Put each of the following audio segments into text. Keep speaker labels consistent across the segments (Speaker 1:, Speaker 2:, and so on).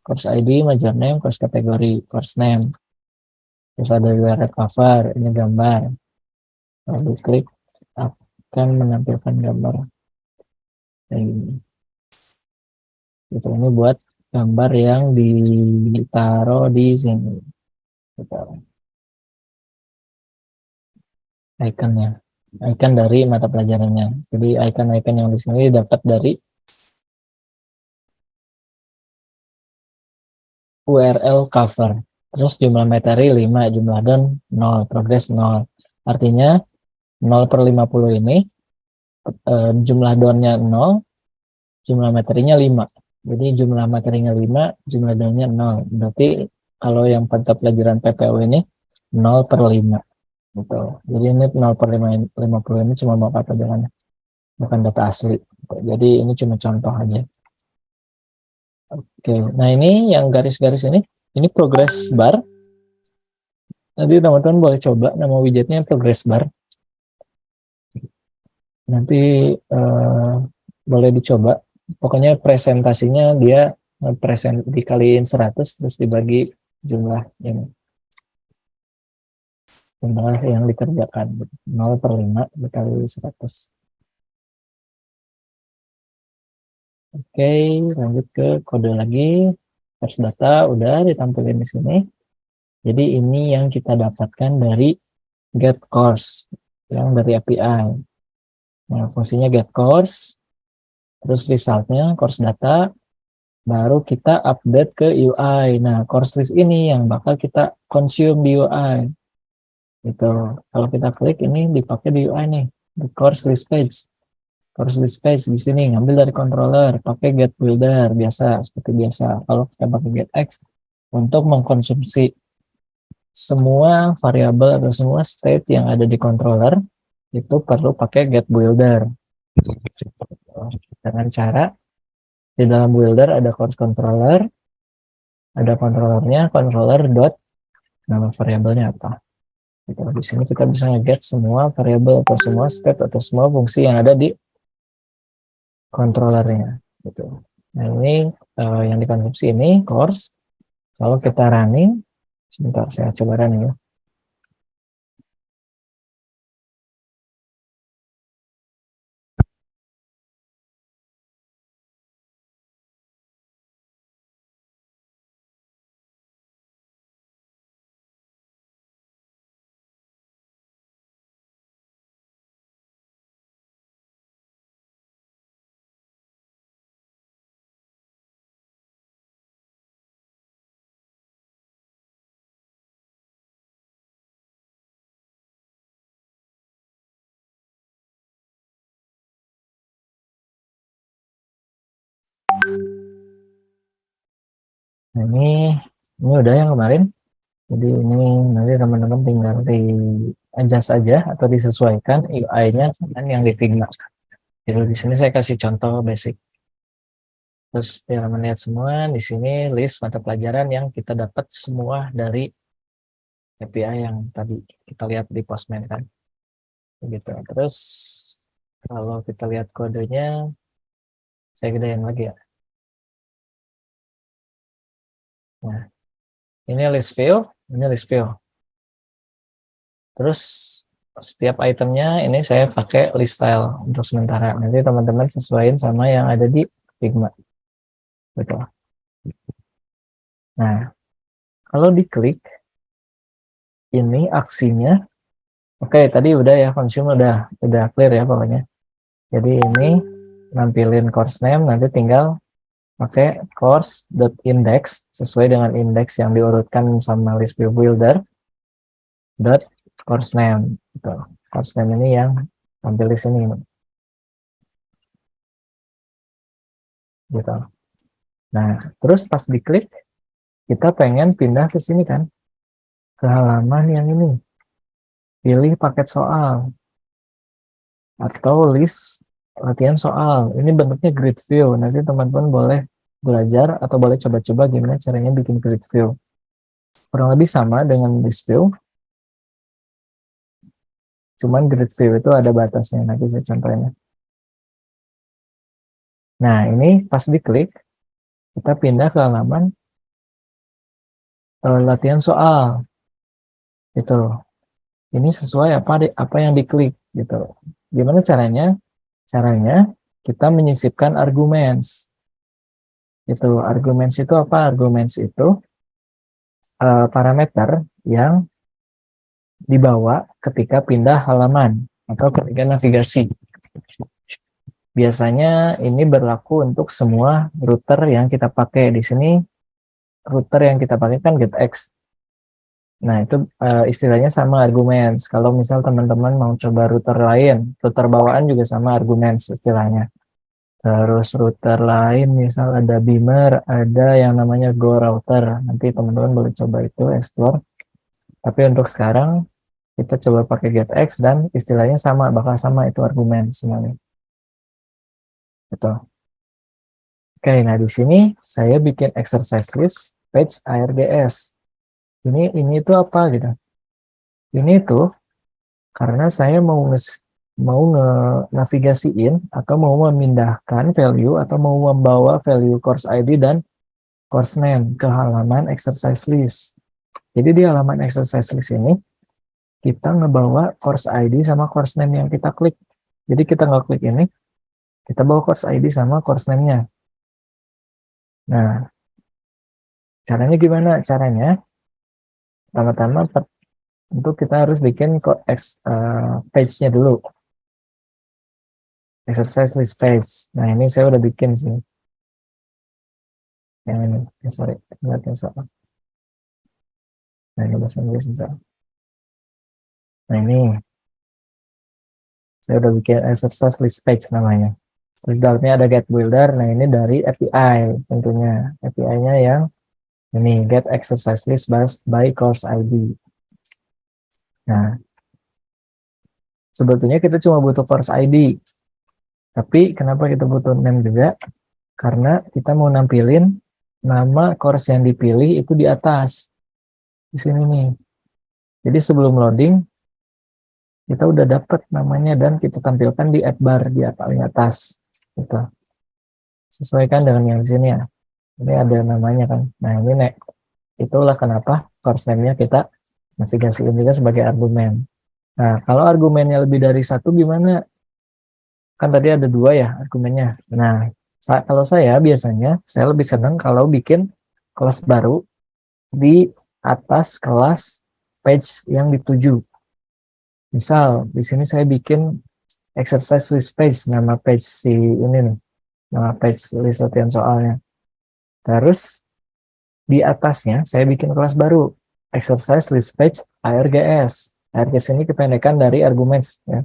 Speaker 1: course ID, major name, course kategori, course name. Terus ada red cover, ini gambar. Kalau diklik akan menampilkan gambar kayak gini. Gitu, ini buat gambar yang ditaruh di sini. Gitu. Ikonnya, icon dari mata pelajarannya. Jadi icon-icon yang di sini dapat dari URL cover. Terus jumlah materi 5, jumlah down 0, progress 0. Artinya 0/50 ini jumlah downnya 0, jumlah materinya 5. Jadi jumlah materinya 5, jumlah downnya 0. Berarti kalau yang pada pelajaran PPU ini 0/5. Gitu. Jadi ini 0/50 ini cuma bapak pelajarannya, bukan data asli. Jadi ini cuma contoh aja. Oke, nah ini yang garis-garis ini progress bar. Nanti teman-teman boleh coba, nama widgetnya progress bar. Nanti boleh dicoba. Pokoknya presentasinya dia dikaliin 100 terus dibagi jumlah ini. Jumlah yang dikerjakan 0/5 dikali 100. Oke, lanjut ke kode lagi. Source data udah ditampilkan di sini. Jadi ini yang kita dapatkan dari get course yang dari API. Nah, fungsinya get course, terus resultnya course data, baru kita update ke UI. Nah, course list ini yang bakal kita consume di UI. Gitu. Kalau kita klik ini dipakai di UI nih, di course list page. Course list page di sini ngambil dari controller, pakai get builder biasa seperti biasa. Kalau kita pakai get x untuk mengkonsumsi semua variabel atau semua state yang ada di controller itu perlu pakai get builder. Dengan cara di dalam builder ada course controller, ada controllernya, controller dot nama variabelnya apa. Gitu. Di sini kita bisa nge-get semua variabel atau semua state atau semua fungsi yang ada di controllernya. Gitu. Nah ini yang dikonsumsi ini course. Kalau kita running, sebentar saya coba running ya. Nah ini udah yang kemarin. Jadi ini nanti teman-teman tinggal di adjust aja atau disesuaikan UI-nya dengan yang di Figma. Jadi di sini saya kasih contoh basic. Terus teman-teman lihat semua di sini list mata pelajaran yang kita dapat semua dari API yang tadi kita lihat di Postman kan. Begitu. Terus kalau kita lihat kodenya, saya gedein lagi ya. Nah, ini list view, ini list view. Terus setiap itemnya ini saya pakai list style untuk sementara. Nanti teman-teman sesuaiin sama yang ada di Figma. Betul. Nah, kalau diklik ini aksinya, oke tadi udah ya consume udah clear ya pokoknya. Jadi ini nampilin course name, nanti tinggal pakai course.index sesuai dengan index yang diurutkan sama list view builder dot course name. Gitu. Course name ini yang tampil di sini. Gitu. Nah, terus pas diklik, kita pengen pindah ke sini kan, ke halaman yang ini. Pilih paket soal atau list latihan soal. Ini bentuknya grid view. Nanti teman-teman boleh belajar atau boleh coba-coba gimana caranya bikin grid view. Kurang lebih sama dengan list view. Cuman grid view itu ada batasnya. Nanti saya contohnya. Nah, ini pas diklik, kita pindah ke halaman latihan soal gitu. Ini sesuai apa yang diklik gitu. Gimana caranya? Caranya kita menyisipkan arguments. Itu arguments itu apa? Arguments itu parameter yang dibawa ketika pindah halaman atau ketika navigasi. Biasanya ini berlaku untuk semua router yang kita pakai. Di sini router yang kita pakai kan GetX. Nah, itu istilahnya sama arguments. Kalau misal teman-teman mau coba router lain, router bawaan juga sama arguments istilahnya. Terus router lain, misal ada Beamer, ada yang namanya Go Router. Nanti teman-teman boleh coba itu, explore. Tapi untuk sekarang, kita coba pakai GetX dan istilahnya sama, bakal sama itu argumen semuanya. Betul. Oke, nah di sini saya bikin exercise list page ARGS. Ini itu apa gitu? Ini tuh karena saya mau navigasiin atau mau memindahkan value atau mau membawa value course ID dan course name ke halaman exercise list. Jadi di halaman exercise list ini kita ngebawa course ID sama course name yang kita klik. Jadi kita nggak klik ini, kita bawa course ID sama course name-nya. Nah, caranya gimana? Caranya pertama-tama untuk kita harus bikin page-nya dulu. Exercise list page. Nah, ini saya udah bikin sih. Yang ini, sorry, lihat yang soal. Nah, ini bahasa Inggris misal. Nah, ini saya udah bikin exercise list page namanya. Terus dalamnya ada get builder. Nah, ini dari API tentunya. API-nya yang ini get exercise list by course ID. Nah, sebetulnya kita cuma butuh course ID. Tapi kenapa kita butuh name juga? Karena kita mau nampilin nama course yang dipilih itu di atas. Di sini nih. Jadi sebelum loading, kita udah dapat namanya dan kita tampilkan di add bar di paling atas. Gitu. Sesuaikan dengan yang di sini ya. Ini ada namanya kan. Nah ini itulah kenapa course name-nya kita navigasiin juga sebagai argumen. Nah kalau argumennya lebih dari satu gimana? Kan tadi ada dua ya argumennya. Nah kalau saya biasanya saya lebih senang kalau bikin kelas baru di atas kelas page yang dituju. Misal di sini saya bikin exercise list page, nama page si ini nih, nama page list latihan soalnya. Terus di atasnya saya bikin kelas baru, exercise list page ARGS. ARGS ini kependekan dari arguments ya.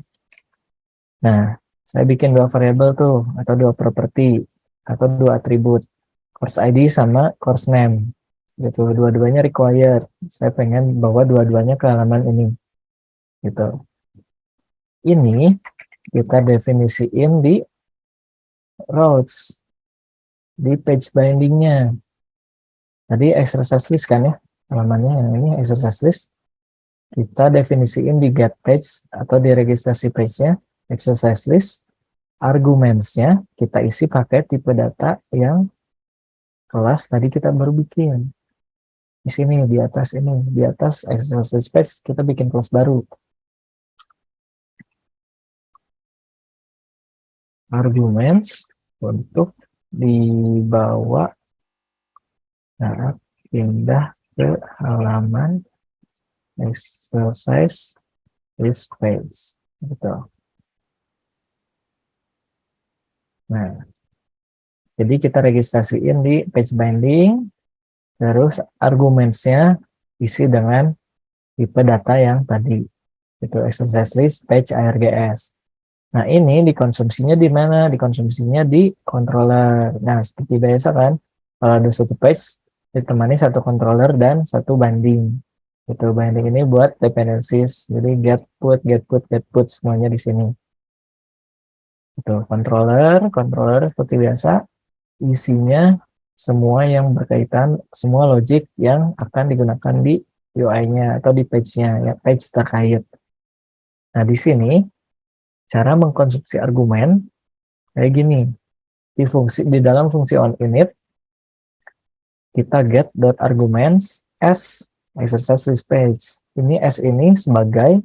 Speaker 1: Nah, saya bikin dua variabel tuh atau dua properti atau dua atribut, course ID sama course name. Gitu, dua-duanya required. Saya pengen bawa dua-duanya ke halaman ini. Gitu. Ini kita definisiin di routes, di page bindingnya. Tadi exercise list kan ya, halamannya yang ini exercise list. Kita definisiin di get page atau di registrasi page-nya, exercise list. Arguments-nya kita isi pakai tipe data yang kelas tadi kita baru bikin. Di sini, di atas ini, di atas exercise list page kita bikin kelas baru. Arguments untuk dibawa saat pindah ke halaman exercise list page. Gitu. Nah, jadi kita registrasiin di page binding, terus arguments-nya isi dengan tipe data yang tadi. Itu exercise list page ARGS. Nah, ini dikonsumsinya di mana? Dikonsumsinya di controller. Nah, seperti biasa kan, kalau ada satu page, ditemani satu controller dan satu binding. Itu binding ini buat dependencies. Jadi get put, semuanya di sini. Itu controller seperti biasa, isinya semua yang berkaitan, semua logic yang akan digunakan di UI-nya atau di page-nya, ya page terkait. Nah, di sini cara mengkonsumsi argumen kayak gini. Di dalam fungsi onInit kita get.arguments as exercise list page. Ini S ini sebagai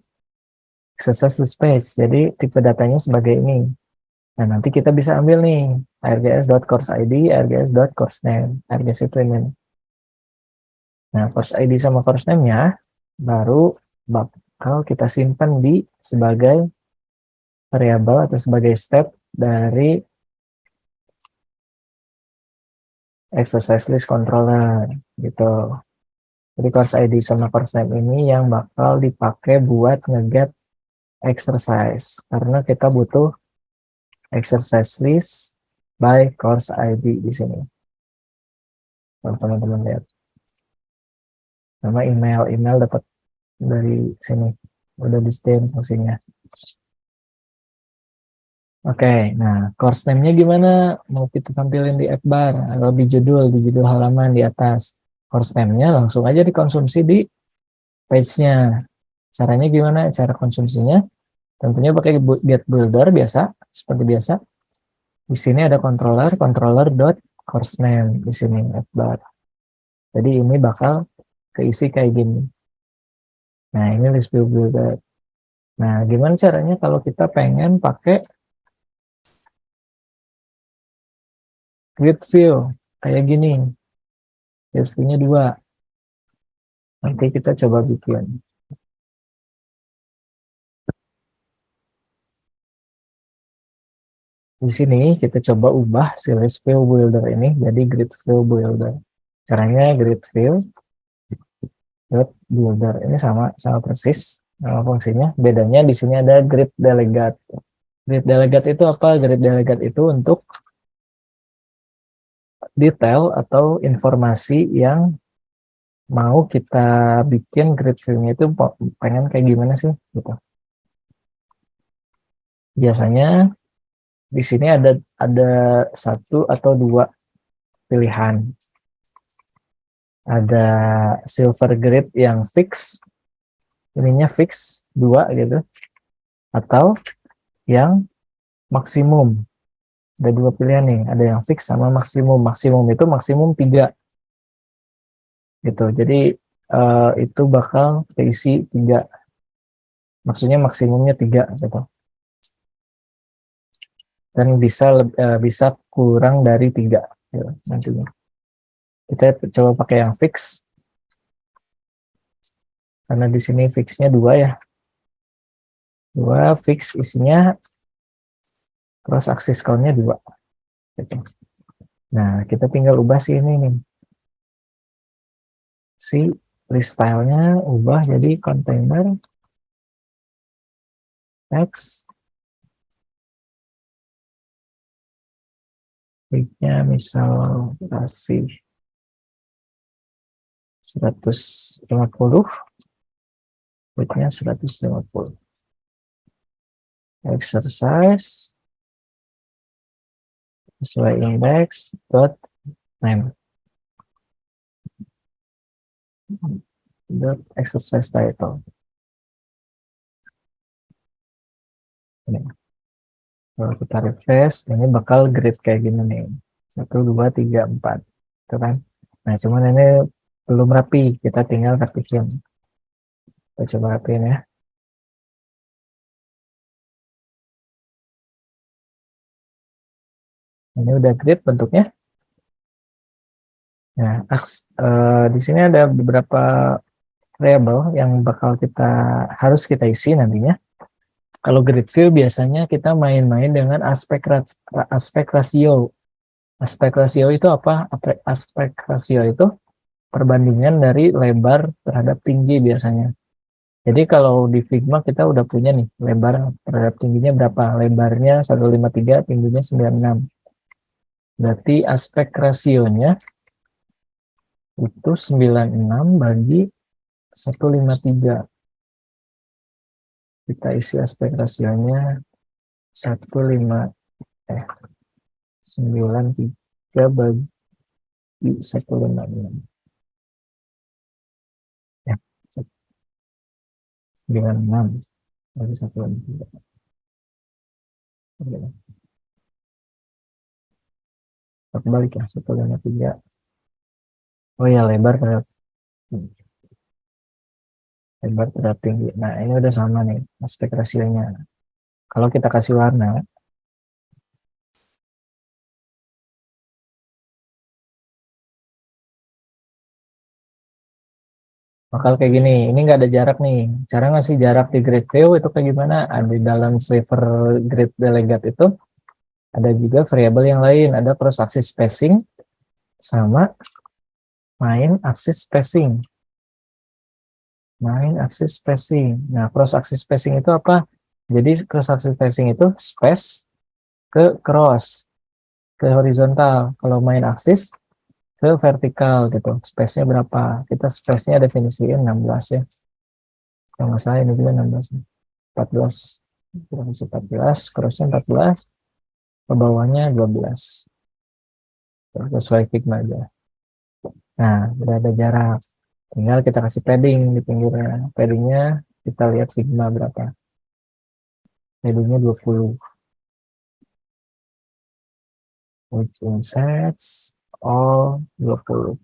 Speaker 1: exercise list page. Jadi tipe datanya sebagai ini. Nah, nanti kita bisa ambil nih args.course.id, args.course.name, args itu ini. Nah, course ID sama course name-nya baru bakal kita simpan di sebagai variabel atau sebagai step dari exercise list controller gitu. Jadi course ID sama course name ini yang bakal dipakai buat ngeget exercise karena kita butuh exercise list by course ID di sini. Kalau teman-teman lihat. Sama email dapat dari sini. Udah disediain fungsinya. Oke, nah course name-nya gimana? Mau kita tampilin di app bar atau di judul halaman di atas. Course name-nya langsung aja dikonsumsi di page-nya. Caranya gimana? Cara konsumsinya tentunya pakai get builder biasa, seperti biasa. Di sini ada controller.course_name di sini app bar. Jadi ini bakal keisi kayak gini. Nah, ini list view builder. Nah, gimana caranya kalau kita pengen pakai grid view kayak gini? Grid view-nya 2. Nanti kita coba bikin. Di sini kita coba ubah si list view builder ini jadi grid view builder. Caranya grid view builder ini sama persis nama fungsinya. Bedanya di sini ada grid delegate. Grid delegate itu apa? Grid delegate itu untuk detail atau informasi yang mau kita bikin grid view-nya itu pengen kayak gimana sih gitu. Biasanya di sini ada satu atau dua pilihan. Ada silver grid yang fix, ininya fix 2 gitu, atau yang maksimum. Ada 2 pilihan nih, ada yang fix sama maksimum. Maksimum itu maksimum 3 gitu. Jadi itu bakal keisi 3. Maksudnya maksimumnya 3 gitu. Dan bisa kurang dari 3 gitu, nantinya. Kita coba pakai yang fix. Karena di sini fixnya 2 ya. 2 fix isinya cross axis count-nya 2 gitu. Nah, kita tinggal ubah si ini nih. Si list style-nya ubah jadi container text. Width-nya misal kasih 150, width-nya 150. Exercise sesuai index dot name dot exercise title. Ini. Kalau kita refresh, ini bakal grid kayak gini nih. 1, 2, 3, 4. Itu kan? Nah, cuman ini belum rapi. Kita tinggal rapihin. Kita coba rapiin ya. Ini udah grid bentuknya. Nah, di sini ada beberapa variabel yang harus kita isi nantinya. Kalau grid view biasanya kita main-main dengan aspek rasio. Aspek rasio itu apa? Aspek rasio itu perbandingan dari lebar terhadap tinggi biasanya. Jadi kalau di Figma kita udah punya nih lebar terhadap tingginya berapa? Lebarnya 153, tingginya 96. Berarti aspek rasionya itu 96 bagi 153. Kita isi aspek rasionya 93 bagi 156. Ya, 96 bagi 153. Kita balik ya, 153. Oh ya, lebar terhadap lebar terhadap tinggi. Nah, ini udah sama nih aspek rasionya. Kalau kita kasih warna, bakal kayak gini. Ini nggak ada jarak nih. Cara ngasih jarak di grid view itu kayak gimana? Ada di dalam sliver grid delegate itu ada juga variabel yang lain. Ada cross axis spacing sama main axis spacing. Main axis spacing. Nah, cross axis spacing itu apa? Jadi cross axis spacing itu space ke cross, ke horizontal. Kalau main axis ke vertikal gitu. Space-nya berapa? Kita space-nya definisiin 16 ya. Kalau nggak salah ini juga 16. 14. Kurang 14, cross-nya 14, ke bawahnya 12. Sesuai Figma aja. Nah, udah ada jarak. Tinggal kita kasih padding di pinggirnya. Paddingnya kita lihat Figma berapa. Paddingnya 20. Which insets all 20.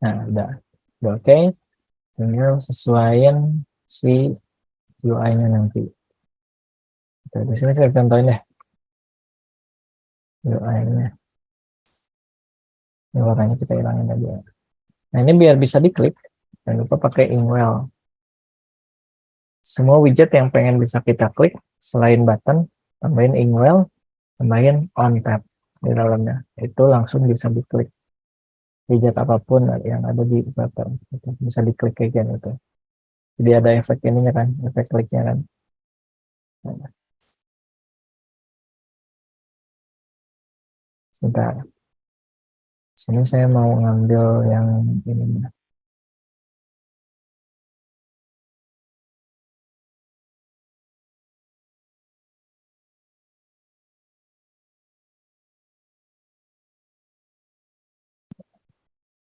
Speaker 1: Nah, udah. Udah oke. Tinggal sesuaiin si UI-nya nanti. Di sini saya contohin deh UI-nya. Ini warnanya kita hilangin aja. Nah, ini biar bisa diklik, jangan lupa pakai Inkwell. Semua widget yang pengen bisa kita klik, selain button, tambahin Inkwell, tambahin on tab di dalamnya. Itu langsung bisa diklik. Widget apapun yang ada di button. Itu bisa diklik kayak gitu. Jadi ada efek ininya kan, efek kliknya kan. Nah, sebentar. Sini saya mau ngambil yang ini.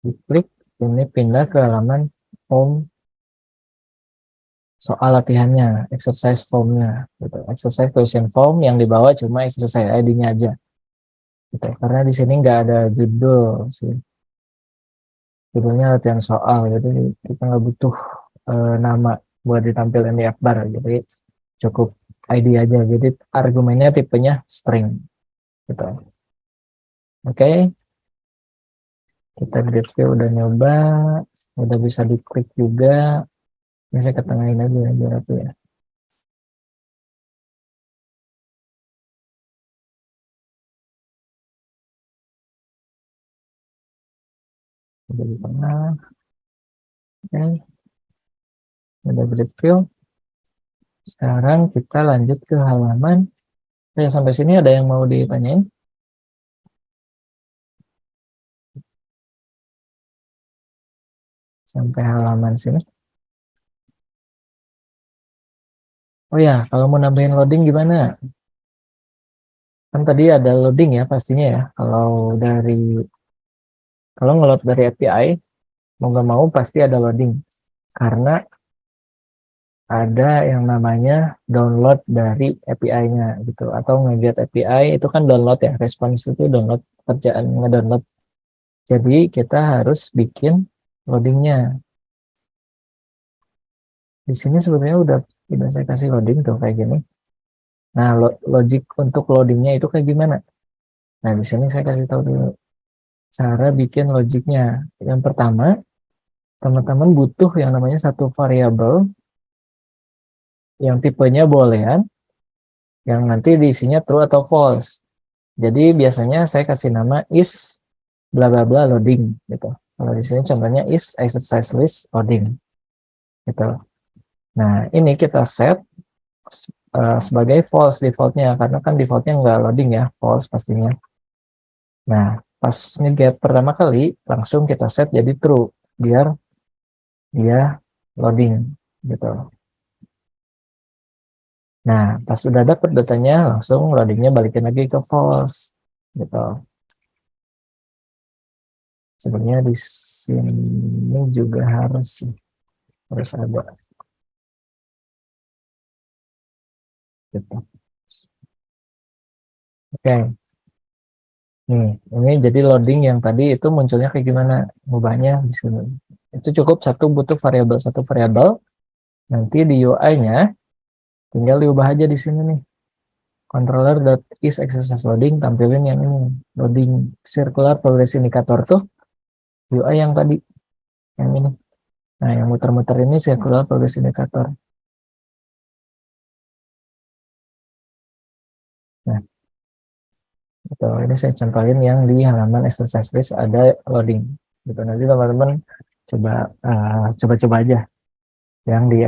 Speaker 1: Diklik, ini pindah ke halaman home soal latihannya, exercise form-nya, gitu. Exercise question form yang dibawa cuma exercise ID-nya aja, gitu. Karena di sini nggak ada judul sih, judulnya latihan soal, jadi kita nggak butuh nama buat ditampilkan di Akbar, jadi cukup ID aja. Jadi argumennya tipenya string, gitu. Oke, kita review udah nyoba, udah bisa diklik juga. Ini saya ketengahin aja biar apa ya. Udah di tengah, oke. Udah review. Sekarang kita lanjut ke halaman. Ya, sampai sini ada yang mau ditanyain? Sampai halaman sini. Oh ya, kalau mau nambahin loading gimana? Kan tadi ada loading ya pastinya ya. Kalau ngeload dari API, mau nggak mau pasti ada loading. Karena ada yang namanya download dari API-nya gitu. Atau nge-get API itu kan download ya. Response itu download, kerjaan ngedownload. Jadi kita harus bikin loadingnya. Di sini sebenarnya udah saya kasih loading tuh kayak gini. Nah, logic untuk loadingnya itu kayak gimana? Nah, di sini saya kasih tahu dulu cara bikin logiknya. Yang pertama, teman-teman butuh yang namanya satu variabel yang tipenya boolean, yang nanti diisinya true atau false. Jadi biasanya saya kasih nama is bla bla bla loading gitu. Kalau di sini contohnya is exercise list loading gitu. Nah, ini kita set sebagai false defaultnya karena kan defaultnya nggak loading ya, false pastinya. Nah, pas nge-get pertama kali langsung kita set jadi true biar dia loading gitu. Nah, pas sudah dapat datanya langsung loadingnya balikin lagi ke false gitu. Sebenarnya di sini juga harus ada gitu. Oke, Nih, ini jadi loading yang tadi itu munculnya kayak gimana? Ngubahnya di sini. Itu cukup butuh satu variabel. Nanti di UI-nya tinggal diubah aja di sini nih. Controller.is exercise loading tampilin yang ini. Loading circular progress indicator tuh UI yang tadi, yang ini. Nah, yang muter-muter ini circular progress indicator. Nah, itu ini saya contohin yang di halaman exercise list ada loading. Gitu. Nanti teman-teman coba aja yang di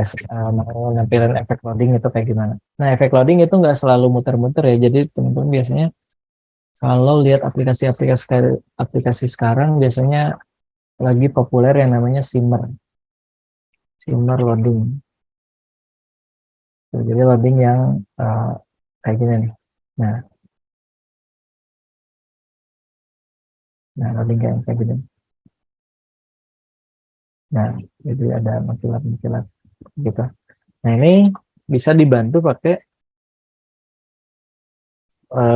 Speaker 1: mau nampilin efek loading itu kayak gimana. Nah, efek loading itu nggak selalu muter-muter ya. Jadi teman-teman biasanya kalau lihat aplikasi sekarang biasanya lagi populer yang namanya simmer loading. Jadi loading yang kayak gini nih. Nah, loading kayak gini. Nah, jadi ada mengkilat-mengkilat gitu. Nah, ini bisa dibantu pakai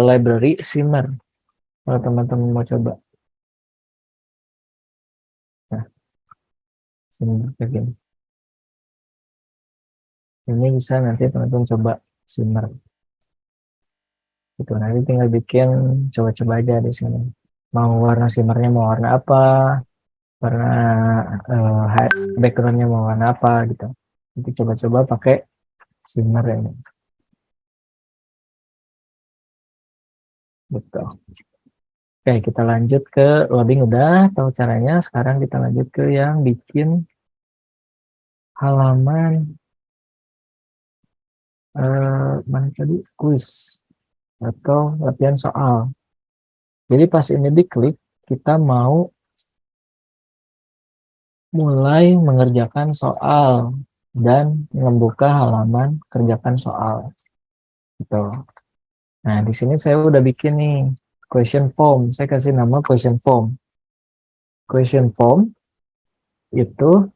Speaker 1: library simmer kalau teman-teman mau coba. Nah, simmer kayak gini. Ini bisa nanti teman-teman coba simmer. Gitu. Nanti tinggal bikin coba-coba aja di sini. Mau warna simmernya mau warna apa, warna backgroundnya mau warna apa gitu. Nanti coba-coba pakai simmer ini. Gitu. Oke, kita lanjut ke loading udah tahu caranya. Sekarang kita lanjut ke yang bikin halaman mana tadi kuis atau latihan soal. Jadi pas ini diklik, kita mau mulai mengerjakan soal dan membuka halaman kerjakan soal. Gitu. Nah, di sini saya udah bikin nih question form. Saya kasih nama question form. Question form itu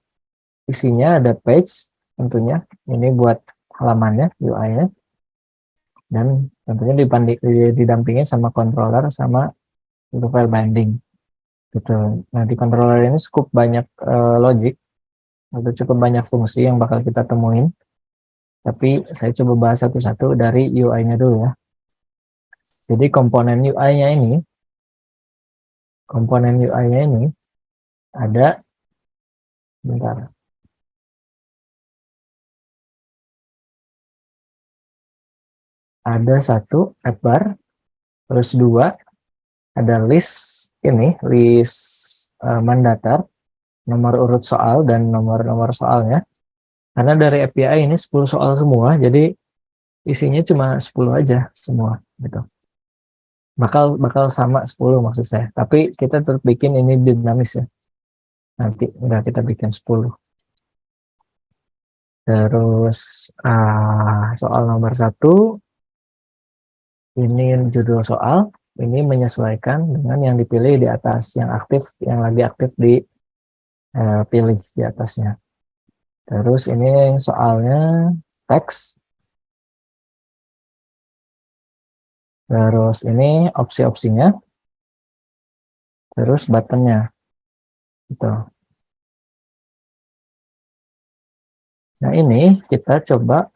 Speaker 1: isinya ada page tentunya. Ini buat halamannya, UI-nya. Dan tentunya didampingi sama controller sama file binding. Gitu. Nah, di controller ini cukup banyak logic atau cukup banyak fungsi yang bakal kita temuin. Tapi saya coba bahas satu-satu dari UI-nya dulu ya. Jadi komponen UI-nya ini ada, bentar, ada satu app bar, terus dua ada list mandatar, nomor urut soal dan nomor-nomor soalnya. Karena dari API ini 10 soal semua, jadi isinya cuma 10 aja semua gitu. Bakal sama 10 maksud saya. Tapi kita tetap bikin ini dinamis ya. Nanti enggak kita bikin 10. Terus soal nomor 1 ini judul soal, ini menyesuaikan dengan yang dipilih di atas, yang lagi aktif dipilih di atasnya. Terus ini soalnya teks. Terus ini opsi-opsinya. Terus buttonnya. Gitu. Nah, ini kita coba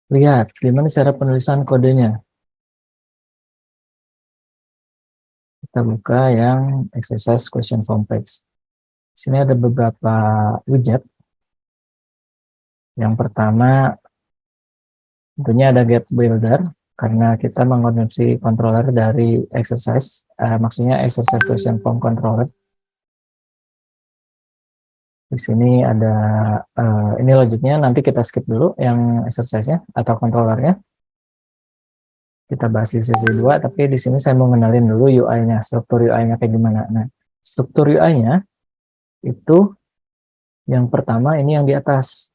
Speaker 1: lihat gimana cara penulisan kodenya. Kita buka yang exercise question form page. Di sini ada beberapa widget. Yang pertama tentunya ada get builder karena kita mengonversi controller dari maksudnya exercise question form controller. Di sini ada ini logiknya, nanti kita skip dulu yang exercise-nya atau controllernya. Kita bahas di sesi 2, tapi di sini saya mau kenalin dulu UI-nya, struktur UI-nya kayak gimana. Nah, struktur UI-nya itu yang pertama ini yang di atas.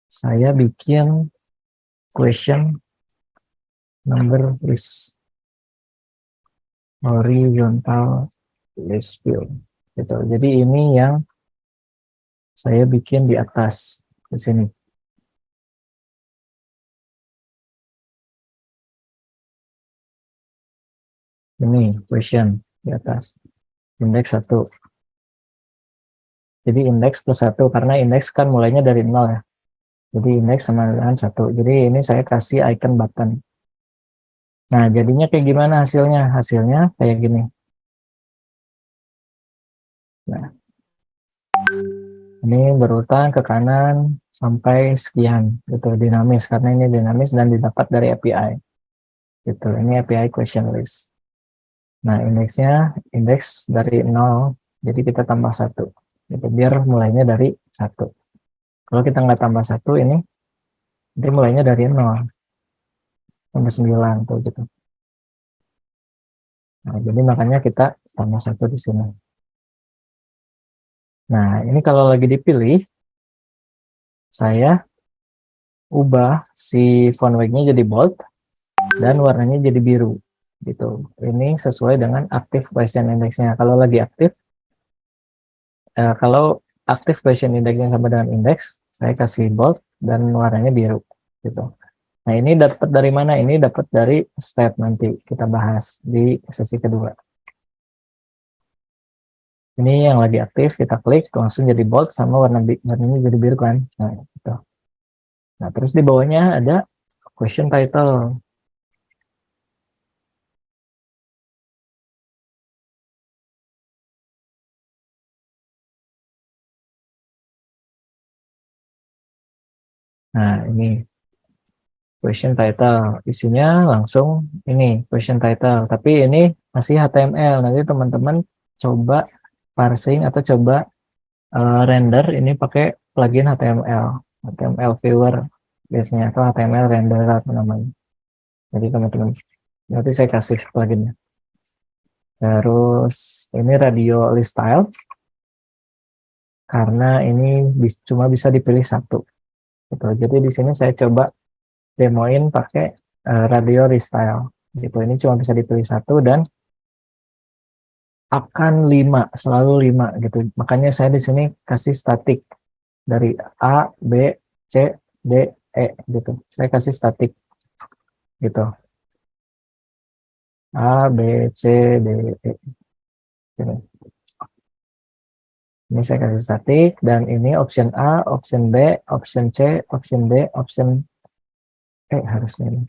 Speaker 1: Saya bikin question number list horizontal list view. Gitu. Jadi ini yang saya bikin di atas di sini. Ini question di atas. Indeks 1. Jadi indeks plus 1, karena indeks kan mulainya dari 0 ya. Jadi indeks sama dengan 1. Jadi ini saya kasih icon button. Nah, jadinya kayak gimana hasilnya? Hasilnya kayak gini. Nah, ini berurutan ke kanan sampai sekian, gitu, dinamis, karena ini dinamis dan didapat dari API. Gitu, ini API question list. Nah, indeksnya indeks dari 0, jadi kita tambah 1. Gitu, biar mulainya dari 1. Kalau kita nggak tambah 1, ini mulainya dari 0 sampai 9 tuh gitu. Nah, jadi makanya kita tambah 1 di sini. Nah, ini kalau lagi dipilih, saya ubah si font weight-nya jadi bold dan warnanya jadi biru gitu. Ini sesuai dengan active question index-nya. Kalau lagi aktif, kalau active question index-nya sama dengan indeks, saya kasih bold dan warnanya biru gitu. Nah, ini dapat dari mana? Ini dapat dari step, nanti kita bahas di sesi kedua. Ini yang lagi aktif, kita klik langsung jadi bold sama warnanya jadi biru kan. Nah, gitu. Nah, terus di bawahnya ada question title. Nah, ini question title. Isinya langsung ini question title. Tapi ini masih HTML. Nanti teman-teman coba parsing atau coba render ini pakai plugin HTML. HTML viewer biasanya, atau HTML renderer apa namanya. Jadi teman-teman, nanti saya kasih pluginnya. Terus ini radio list style, karena ini cuma bisa dipilih satu. Gitu. Jadi di sini saya coba demoin pakai radio restyle gitu. Ini cuma bisa dipilih satu dan akan 5, selalu 5 gitu. Makanya saya di sini kasih statik dari A, B, C, D, E gitu. Saya kasih statik gitu. A, B, C, D, E gitu. Ini saya kasih statik dan ini option A, option B, option C, option D, option E harusnya ini.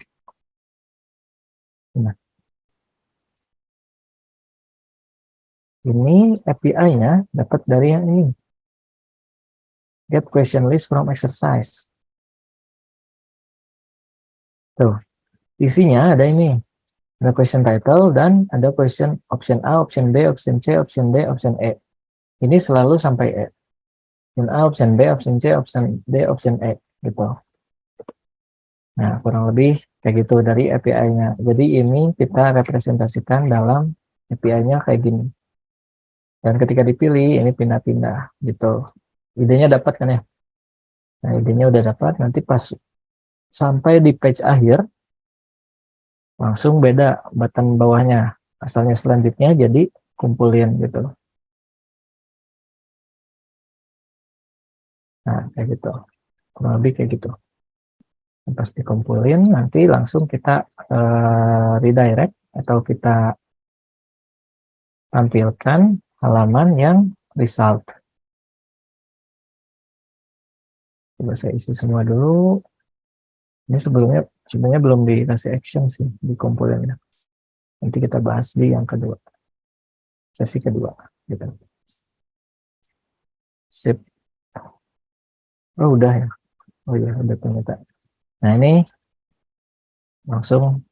Speaker 1: Nah, ini API-nya dapat dari yang ini. Get question list from exercise. Tuh, isinya ada ini. Ada question title dan ada question option A, option B, option C, option D, option E. Ini selalu sampai E. Option A, option B, option C, option D, option E gitu. Nah, kurang lebih kayak gitu dari API-nya. Jadi ini kita representasikan dalam API-nya kayak gini. Dan ketika dipilih, ini pindah-pindah gitu. Idenya dapat kan ya? Nah, idenya udah dapat. Nanti pas sampai di page akhir, langsung beda button bawahnya. Asalnya selanjutnya jadi kumpulin gitu. Nah, kayak gitu. Kurang lebih kayak gitu. Pas dikumpulin, nanti langsung kita redirect atau kita tampilkan halaman yang result. Coba saya isi semua dulu. Ini sebenarnya belum dikasih action sih, dikumpulin ya. Nanti kita bahas di yang kedua, sesi kedua. Gitu. Sip. Oh udah ya. Oh iya udah ternyata. Nah ini langsung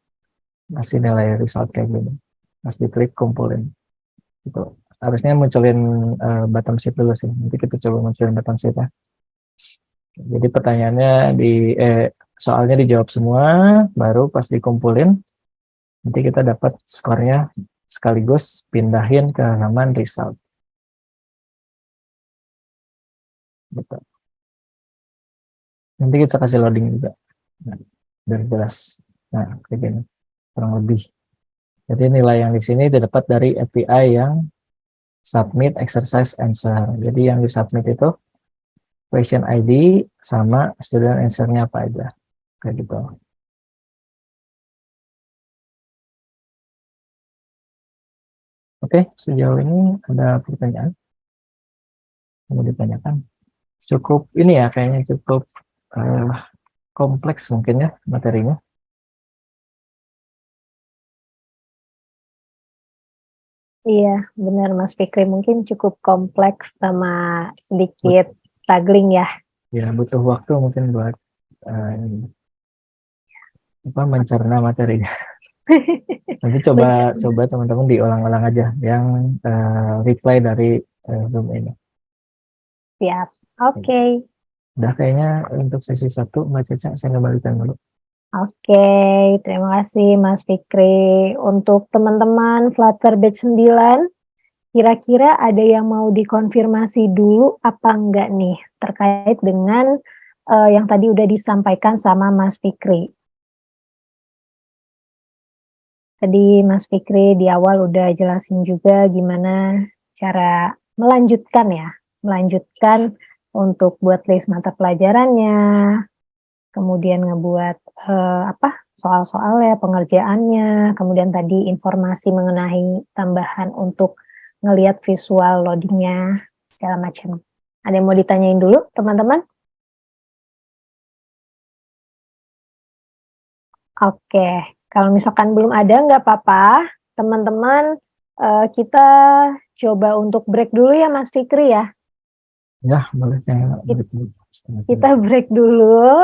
Speaker 1: masih nilai result kayak gini. Pas diklik kumpulin. Gitu. Harusnya munculin bottom sheet dulu sih. Nanti kita coba munculin bottom sheet ya. Jadi pertanyaannya soalnya dijawab semua, baru pas dikumpulin nanti kita dapat skornya sekaligus pindahin ke halaman result. Gitu. Nanti kita kasih loading juga. Nah, biar jelas. Nah, kayak gini kurang lebih. Jadi nilai yang di sini didapat dari API yang submit exercise answer. Jadi yang di submit itu question ID sama student answer-nya apa aja. Kayak gitu. Oke, sejauh ini ada pertanyaan yang mau ditanyakan? Cukup ini ya, kayaknya cukup eh, kompleks mungkin ya materinya.
Speaker 2: Iya, benar Mas Fikri. Mungkin cukup kompleks sama sedikit struggling ya.
Speaker 1: Ya, butuh waktu mungkin buat mencerna materinya. Nanti coba
Speaker 2: Benar.
Speaker 1: coba teman-teman diulang-ulang aja yang reply dari Zoom ini.
Speaker 2: Siap. Oke.
Speaker 1: Udah kayaknya untuk sesi satu Mbak Caca saya kembalikan dulu.
Speaker 2: Oke, terima kasih Mas Fikri. Untuk teman-teman Flutter Batch 9, kira-kira ada yang mau dikonfirmasi dulu apa enggak nih terkait dengan yang tadi udah disampaikan sama Mas Fikri. Tadi Mas Fikri di awal udah jelasin juga gimana cara melanjutkan ya, melanjutkan untuk buat list mata pelajarannya, kemudian ngebuat soal-soalnya, pengerjaannya, kemudian tadi informasi mengenai tambahan untuk ngelihat visual loadingnya segala macam. Ada yang mau ditanyain dulu teman-teman? Oke, kalau misalkan belum ada nggak apa-apa, teman-teman kita coba untuk break dulu ya Mas Fikri ya.
Speaker 1: Ya, boleh kayak
Speaker 2: Kita break dulu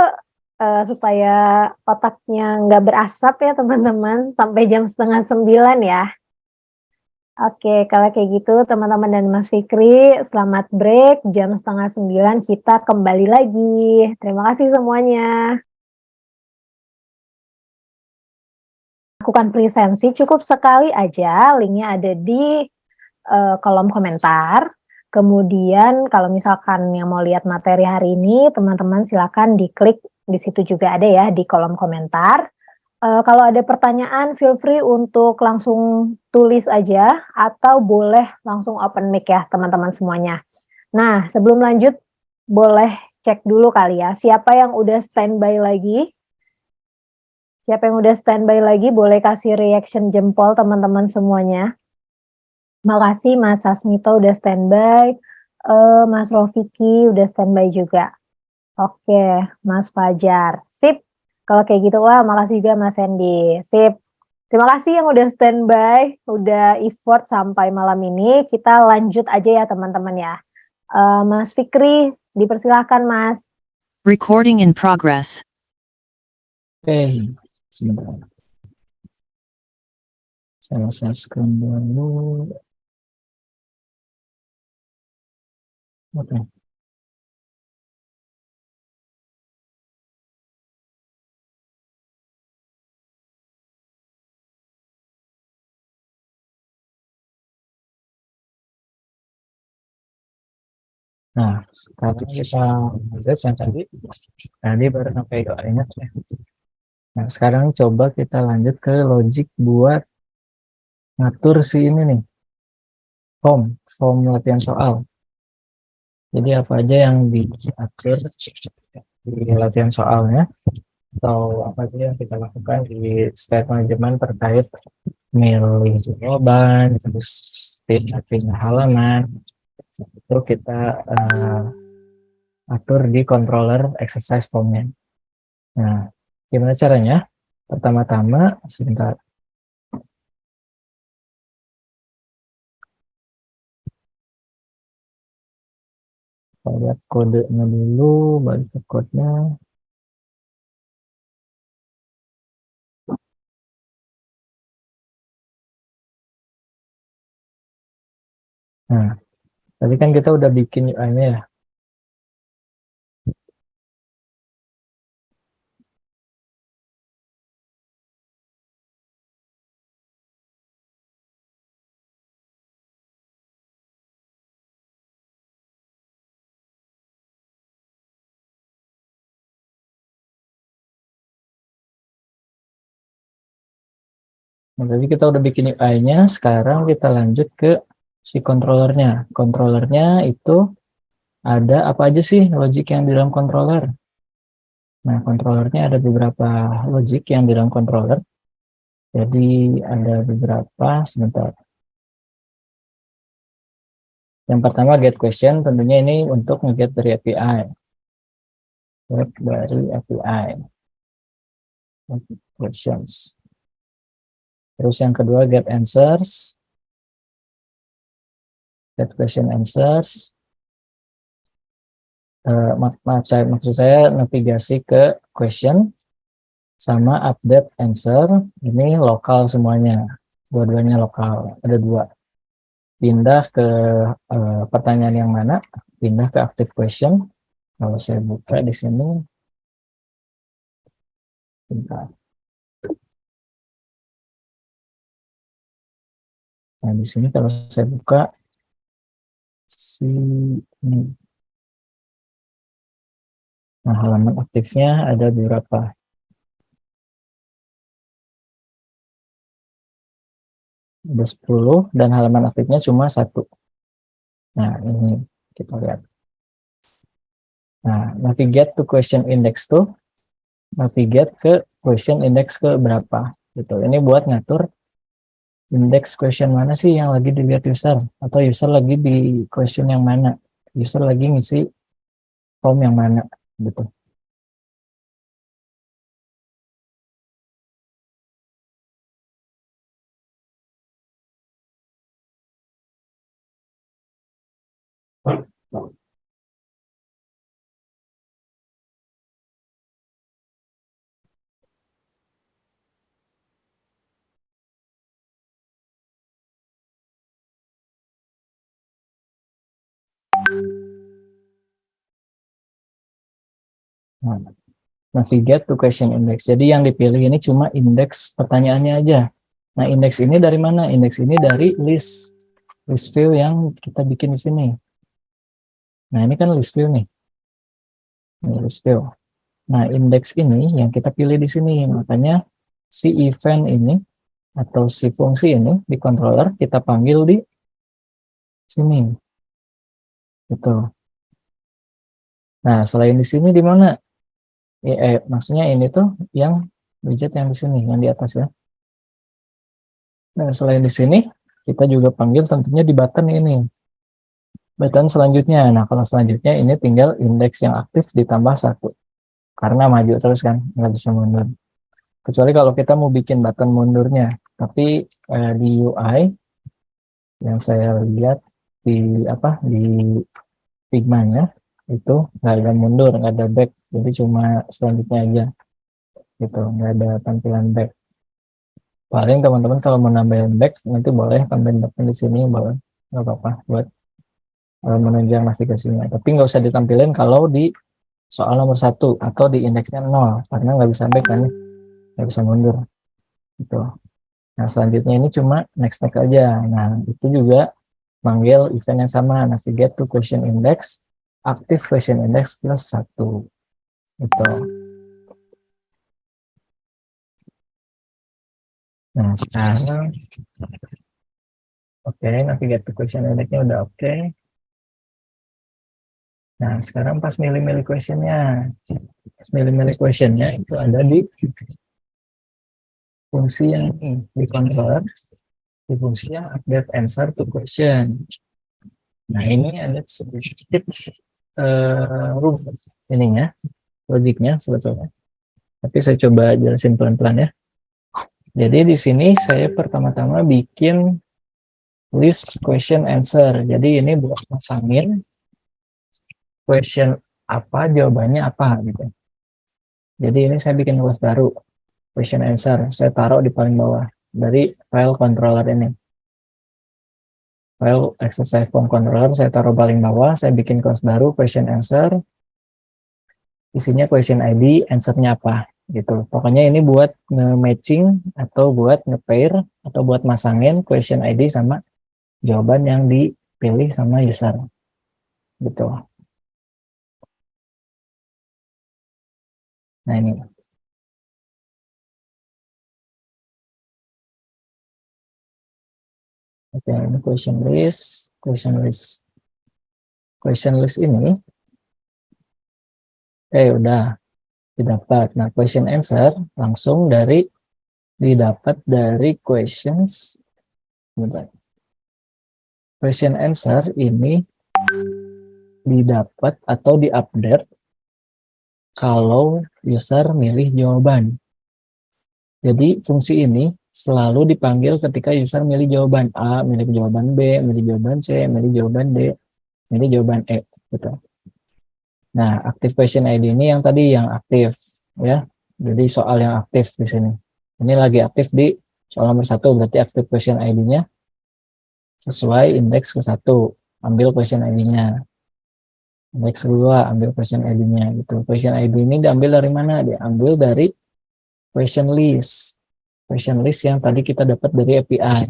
Speaker 2: supaya otaknya nggak berasap ya teman-teman sampai jam 8:30 ya. Oke, kalau kayak gitu teman-teman dan Mas Fikri, selamat break. Jam 8:30 kita kembali lagi. Terima kasih semuanya. Lakukan presensi cukup sekali aja, linknya ada di kolom komentar. Kemudian kalau misalkan yang mau lihat materi hari ini, teman-teman silakan diklik di situ juga ada ya di kolom komentar. Kalau ada pertanyaan, feel free untuk langsung tulis aja atau boleh langsung open mic ya teman-teman semuanya. Nah, sebelum lanjut, boleh cek dulu kali ya, siapa yang udah standby lagi? Siapa yang udah standby lagi, boleh kasih reaction jempol teman-teman semuanya. Makasih Mas Sasmito udah standby, Mas Rofiki udah standby juga. Oke, Mas Fajar, sip. Kalau kayak gitu, wah makasih juga Mas Hendy, sip. Terima kasih yang udah standby, udah effort sampai malam ini. Kita lanjut aja ya teman-teman ya. Mas Fikri, dipersilahkan Mas.
Speaker 3: Recording in progress.
Speaker 1: Oke, sebentar. Saya screen dulu. Oke. Nah, sekarang kita lihat yang tadi baru sampai doanya ya. Nah, sekarang coba kita lanjut ke logic buat ngatur si ini nih, form latihan soal. Jadi apa aja yang diatur di latihan soalnya, atau apa aja yang kita lakukan di state management terkait milih jawaban, terus pindah halaman, itu kita atur di controller exercise formnya. Nah, gimana caranya? Pertama-tama, sebentar. Kita lihat kodenya dulu, balik ke kodenya. Nah, tadi kan kita udah bikin UI-nya ya. Nah, tadi kita udah bikin UI-nya, sekarang kita lanjut ke si controllernya. Controllernya itu ada apa aja sih logic yang di dalam controller? Nah, controllernya ada beberapa logic yang di dalam controller. Jadi ada beberapa, sebentar. Yang pertama get question, tentunya ini untuk nge-get dari API. Get dari API. Questions. Terus yang kedua get answers. Get question answers. Maksud saya navigasi ke question sama update answer. Ini lokal semuanya. Dua-duanya lokal. Ada dua. Pindah ke pertanyaan yang mana? Pindah ke active question. Kalau saya buka di sini, bentar. Nah, di sini kalau saya buka ini. Nah, halaman aktifnya ada beberapa. Ada 10 dan halaman aktifnya cuma 1. Nah, ini kita lihat. Nah, navigate to question index tuh navigate ke question index ke berapa gitu. Ini buat ngatur index question mana sih yang lagi dilihat user, atau user lagi di question yang mana, user lagi ngisi form yang mana gitu. Nah, navigate to question index. Jadi yang dipilih ini cuma indeks pertanyaannya aja. Nah, indeks ini dari mana? Indeks ini dari list view yang kita bikin di sini. Nah, ini kan list view nih. Ini list view. Nah, indeks ini yang kita pilih di sini. Makanya si event ini atau si fungsi ini di controller kita panggil di sini. Gitu. Nah, selain di sini di mana? Maksudnya ini tuh yang widget yang di sini, yang di atas ya. Nah, selain di sini, kita juga panggil tentunya di button ini. Button selanjutnya. Nah, kalau selanjutnya ini tinggal indeks yang aktif ditambah 1. Karena maju terus kan, nggak bisa mundur. Kecuali kalau kita mau bikin button mundurnya. Tapi di UI yang saya lihat di Figma-nya itu nggak ada mundur, nggak ada back. Jadi cuma selanjutnya aja. Gitu, nggak ada tampilan back. Paling teman-teman kalau mau nambahin back nanti boleh tambahin back di sini, boleh, nggak apa-apa buat menunjang navigasinya. Tapi nggak usah ditampilin kalau di soal nomor 1 atau di indeksnya 0 karena nggak bisa back kan, nggak bisa mundur. Gitu. Nah, selanjutnya ini cuma next aja. Nah, itu juga manggil event yang sama, navigate to question index, active question index plus 1. Gitu. Nah, sekarang oke, navigate to question index-nya udah oke. Nah, sekarang pas milih-milih questionnya. Pas milih-milih questionnya itu ada di fungsi yang ini, di controller, di fungsi yang update answer to question. Nah, ini ada sedikit rumus ininya, logiknya sebetulnya. Tapi saya coba jelasin pelan-pelan ya. Jadi di sini saya pertama-tama bikin list question answer. Jadi ini buat masangin question apa, jawabannya apa gitu. Jadi ini saya bikin kelas baru, question answer. Saya taruh di paling bawah dari file controller ini. File exercise form controller saya taruh paling bawah. Saya bikin kelas baru question answer. Isinya question ID, answernya apa gitu. Pokoknya ini buat nge-matching atau buat nge-pair atau buat masangin question ID sama jawaban yang dipilih sama user gitu. Nah, ini oke, ini question list ini udah didapat. Nah, question answer langsung didapat dari questions. Bentar. question answer ini didapat atau diupdate kalau user milih jawaban. Jadi fungsi ini selalu dipanggil ketika user milih jawaban A, milih jawaban B, milih jawaban C, milih jawaban D, milih jawaban E, gitu. Nah, active question ID ini yang tadi yang aktif, ya. Jadi soal yang aktif di sini. Ini lagi aktif di soal nomor 1, berarti active question ID-nya sesuai indeks ke-1. Ambil question ID-nya. Indeks kedua, ambil question ID-nya. Gitu. Question ID ini diambil dari mana? Diambil dari question list. Question list yang tadi kita dapat dari API.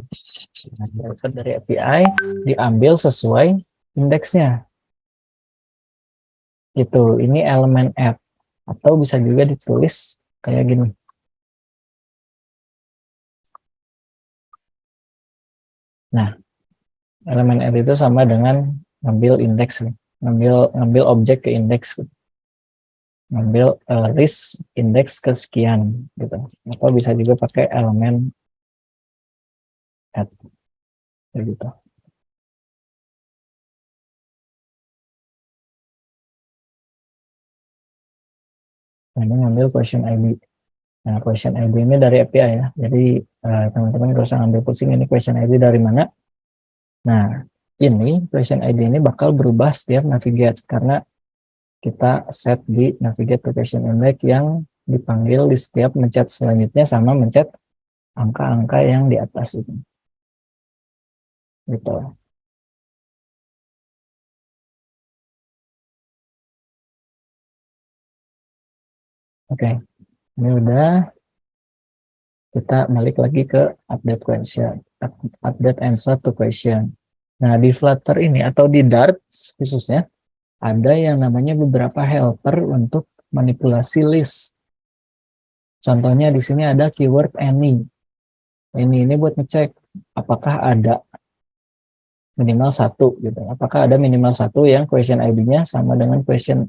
Speaker 1: Nah, dapat dari API, diambil sesuai indeksnya. Gitu. Ini elemen add. Atau bisa juga ditulis kayak gini. Nah, elemen add itu sama dengan ngambil indeks, ngambil objek ke indeks, ngambil list indeks kesekian, gitu. Atau bisa juga pakai elemen add, gitu. Nah, ini ngambil question ID. Nah, question ID ini dari API ya. Jadi teman-teman gak usah ngambil pusing ini question ID dari mana. Nah, ini question ID ini bakal berubah setiap navigate karena kita set di navigate to question index yang dipanggil di setiap mencet selanjutnya sama mencet angka-angka yang di atas itu. Gitu. Oke, ini udah. Kita balik lagi ke update question, update answer to question. Nah, di Flutter ini atau di Dart khususnya ada yang namanya beberapa helper untuk manipulasi list. Contohnya di sini ada keyword any. Ini buat ngecek apakah ada minimal 1 gitu. Apakah ada minimal 1 yang question ID-nya sama dengan question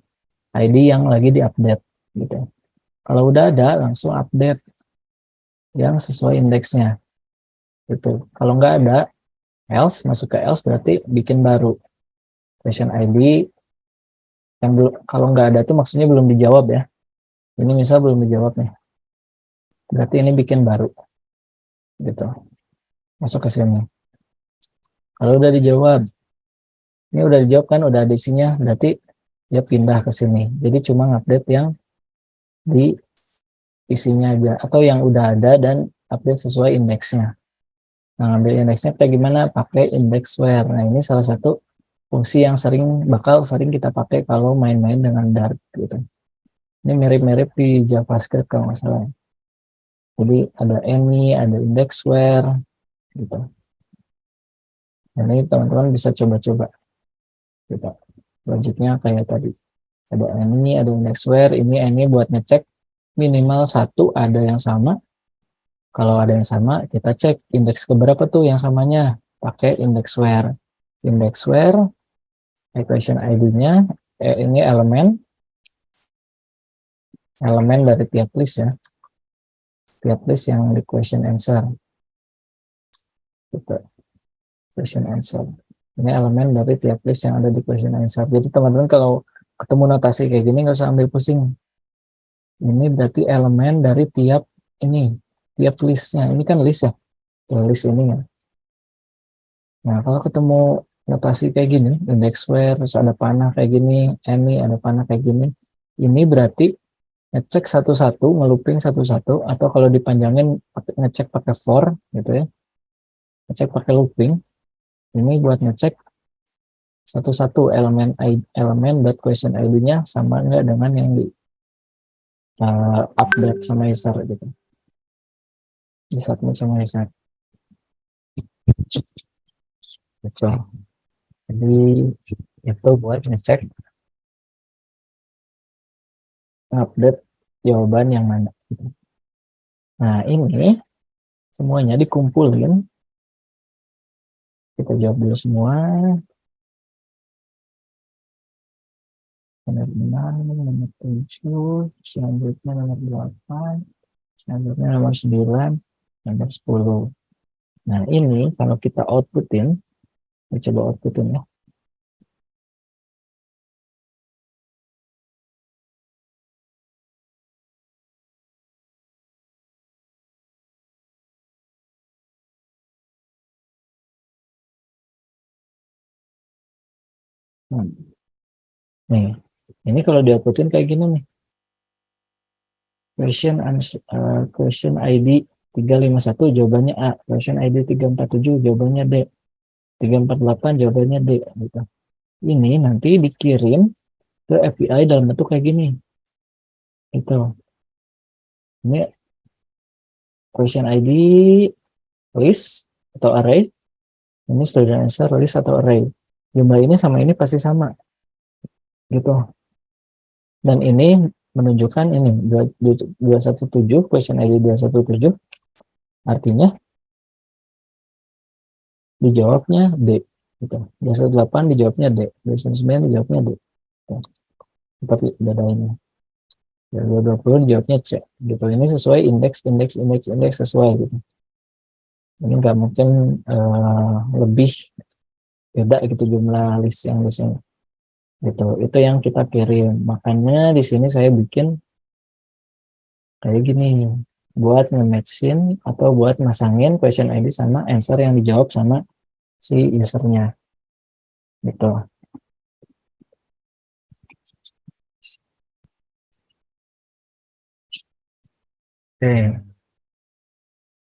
Speaker 1: ID yang lagi diupdate gitu. Kalau udah ada langsung update yang sesuai indeksnya. Gitu. Kalau nggak ada, else, masuk ke else berarti bikin baru. Question ID yang belum, kalau nggak ada tuh maksudnya belum dijawab ya. Ini misal belum dijawab nih. Berarti ini bikin baru. Gitu. Masuk ke sini. Kalau udah dijawab, ini udah dijawab kan, udah ada isinya, berarti dia pindah ke sini. Jadi cuma update yang di isinya aja atau yang udah ada dan update sesuai indeksnya. Nah, ambil indeksnya kayak gimana? Pakai index where. Nah, ini salah satu fungsi yang bakal sering kita pakai kalau main-main dengan Dart gitu. Ini mirip-mirip di JavaScript kalau nggak salah. Jadi ada any, ada index where gitu. Ini teman-teman bisa coba-coba. Gitu. Logiknya kayak tadi. Ada any, ada index where. Ini any buat ngecek minimal 1 ada yang sama. Kalau ada yang sama, kita cek indeks keberapa tuh yang samanya. Pakai index where. Index where, equation ID-nya, ini elemen dari tiap list ya. Tiap list yang di question answer. Gitu. Question answer. Ini elemen dari tiap list yang ada di question answer. Jadi teman-teman kalau ketemu notasi kayak gini nggak usah ambil pusing. Ini berarti elemen dari tiap listnya. Ini kan list ya. List ini ya. Nah, kalau ketemu notasi kayak gini, index where, terus ada panah kayak gini, any, ada panah kayak gini, ini berarti ngecek satu-satu, ngelooping satu-satu, atau kalau dipanjangin ngecek pakai for, gitu ya, ngecek pakai looping, ini buat ngecek satu-satu elemen question ID-nya sama enggak dengan yang di update sama user gitu, di submit sama user. Betul. Jadi itu buat ngecek update jawaban yang mana. Nah, ini semuanya dikumpulin. Kita jawab dulu semua. Nomor 6, nomor 7, selanjutnya nomor 8, selanjutnya nomor 9, nomor 10. Nah, ini kalau kita outputin, Kita coba outputin ya. Nah, nih, ini kalau di outputin kayak gini nih. Question ID 351 jawabannya A, question ID 347 jawabannya D, 348 jawabannya D gitu. Ini nanti dikirim ke API dalam bentuk kayak gini. Itu. Ini question ID list atau array, ini student answer list atau array. Jumlah ini sama ini pasti sama. Gitu. Dan ini menunjukkan ini 217 question ID 217 artinya dijawabnya D gitu. 218 dijawabnya D, 219 dijawabnya D gitu. Tapi bedanya 220 dijawabnya C gitu. Ini sesuai indeks sesuai gitu. Ini nggak mungkin lebih beda gitu jumlah list yang di sini gitu. Itu yang kita kirim, makanya di sini saya bikin kayak gini buat nge-matchin atau buat masangin question ID sama answer yang dijawab sama si usernya gitu. Oke,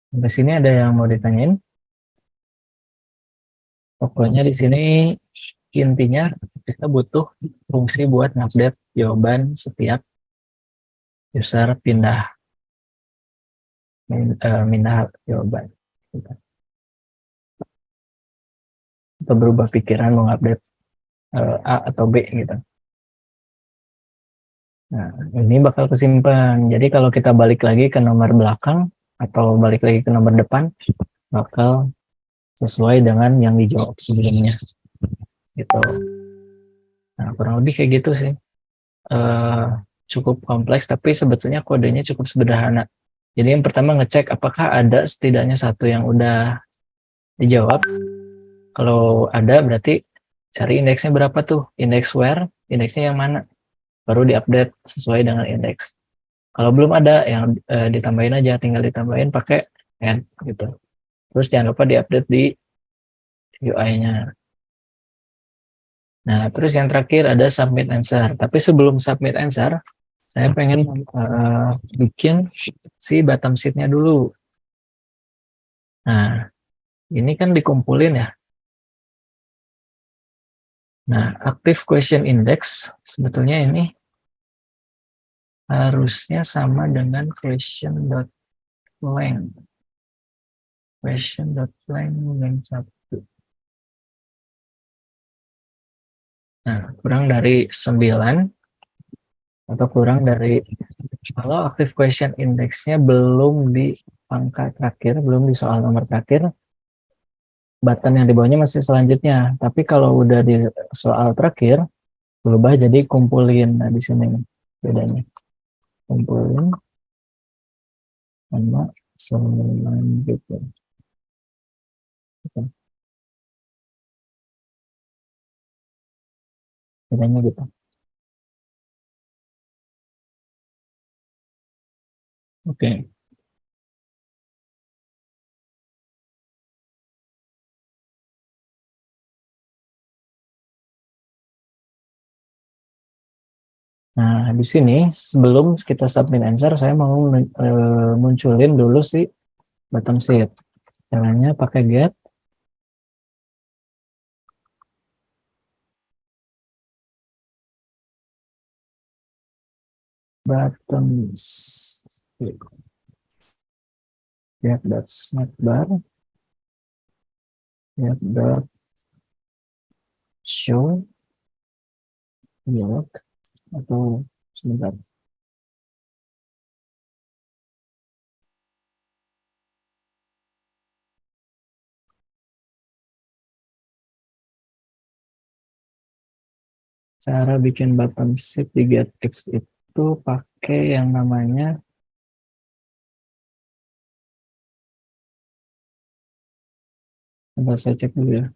Speaker 1: sampai sini ada yang mau ditanyain? Pokoknya di sini intinya kita butuh fungsi buat ngupdate jawaban setiap user pindah jawaban gitu. Atau berubah pikiran mau ngupdate A atau B gitu. Nah, ini bakal kesimpan. Jadi kalau kita balik lagi ke nomor belakang atau balik lagi ke nomor depan, bakal sesuai dengan yang dijawab sebelumnya. Gitu. Nah, kurang lebih kayak gitu sih. Cukup kompleks, tapi sebetulnya kodenya cukup sederhana. Jadi yang pertama ngecek apakah ada setidaknya satu yang udah dijawab. Kalau ada berarti cari indeksnya berapa tuh. Indeks where, indeksnya yang mana. Baru diupdate sesuai dengan indeks. Kalau belum ada yang ditambahin aja, tinggal ditambahin pakai add gitu. Terus jangan lupa diupdate di UI-nya. Nah, terus yang terakhir ada submit answer. Tapi sebelum submit answer, saya pengen bikin si bottom sheet-nya dulu. Nah, ini kan dikumpulin ya. Nah, active question index sebetulnya ini harusnya sama dengan question.length. Question.length 1. Nah, kurang dari 9 atau kurang dari, kalau active question index-nya belum di angka terakhir, belum di soal nomor terakhir, button yang di bawahnya masih selanjutnya. Tapi kalau udah di soal terakhir, berubah jadi kumpulin. Nah, di sini bedanya. Kumpulin sama selanjutnya. Bedanya gitu. Oke. Nah, di sini sebelum kita submit answer, saya mau munculin dulu si bottom sheet. Caranya pakai get bottom sheet. Get dot snackbar. Get dot show. Dialog atau sebentar. Cara bikin bottom sheet di getX itu pakai yang namanya, coba saya cek dulu ya.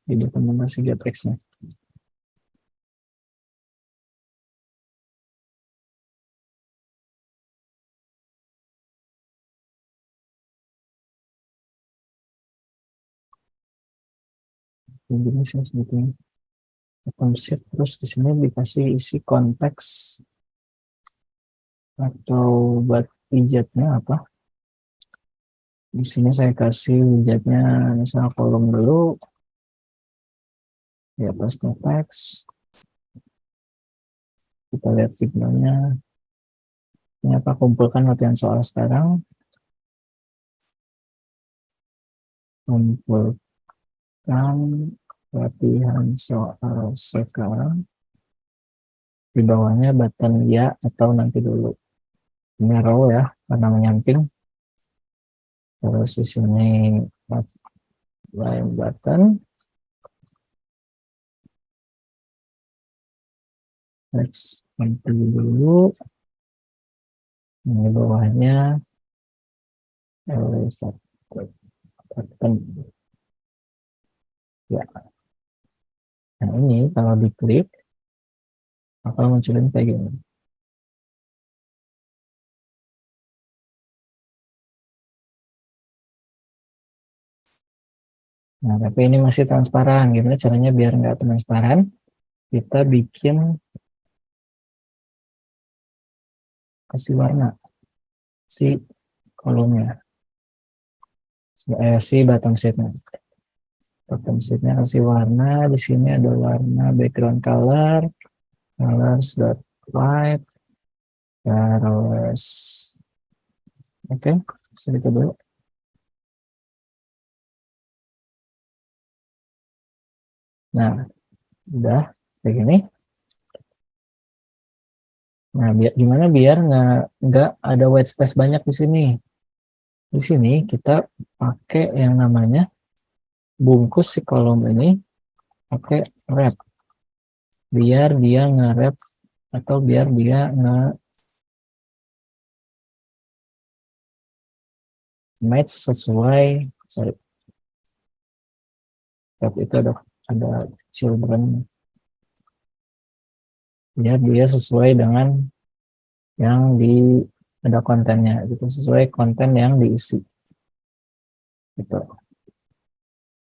Speaker 1: di dokumentasi getX-nya. Ini sih sebetulnya atom sheet, terus di sini dikasih isi konteks atau buat widgetnya apa. Di sini saya kasih widgetnya misal kolom dulu, di atasnya teks, kita lihat videonya. Ini apa, kumpulkan latihan soal sekarang, kumpulkan latihan soal sekarang. Di bawahnya button ya atau nanti dulu. Ini row ya, karena menyamping. Terus di sini line button. Next, nanti dulu. Ini bawahnya button. Ya. Nah ini kalau diklik akan munculin kayak gini. Nah, tapi ini masih transparan. Gimana caranya biar nggak transparan? Kita bikin kasih warna si kolomnya, si bottom sheetnya. Bottom sheetnya kasih warna. Di sini ada warna background color, colors.white, terus oke, segitu dulu. Nah, udah kayak gini. Nah, gimana biar nggak ada white space banyak di sini. Di sini kita pakai yang namanya bungkus si kolom ini pakai wrap. Biar dia nge-wrap atau biar dia nge-match sesuai, sorry, wrap itu ada children. Biar dia sesuai dengan yang ada kontennya, gitu, sesuai konten yang diisi. Gitu.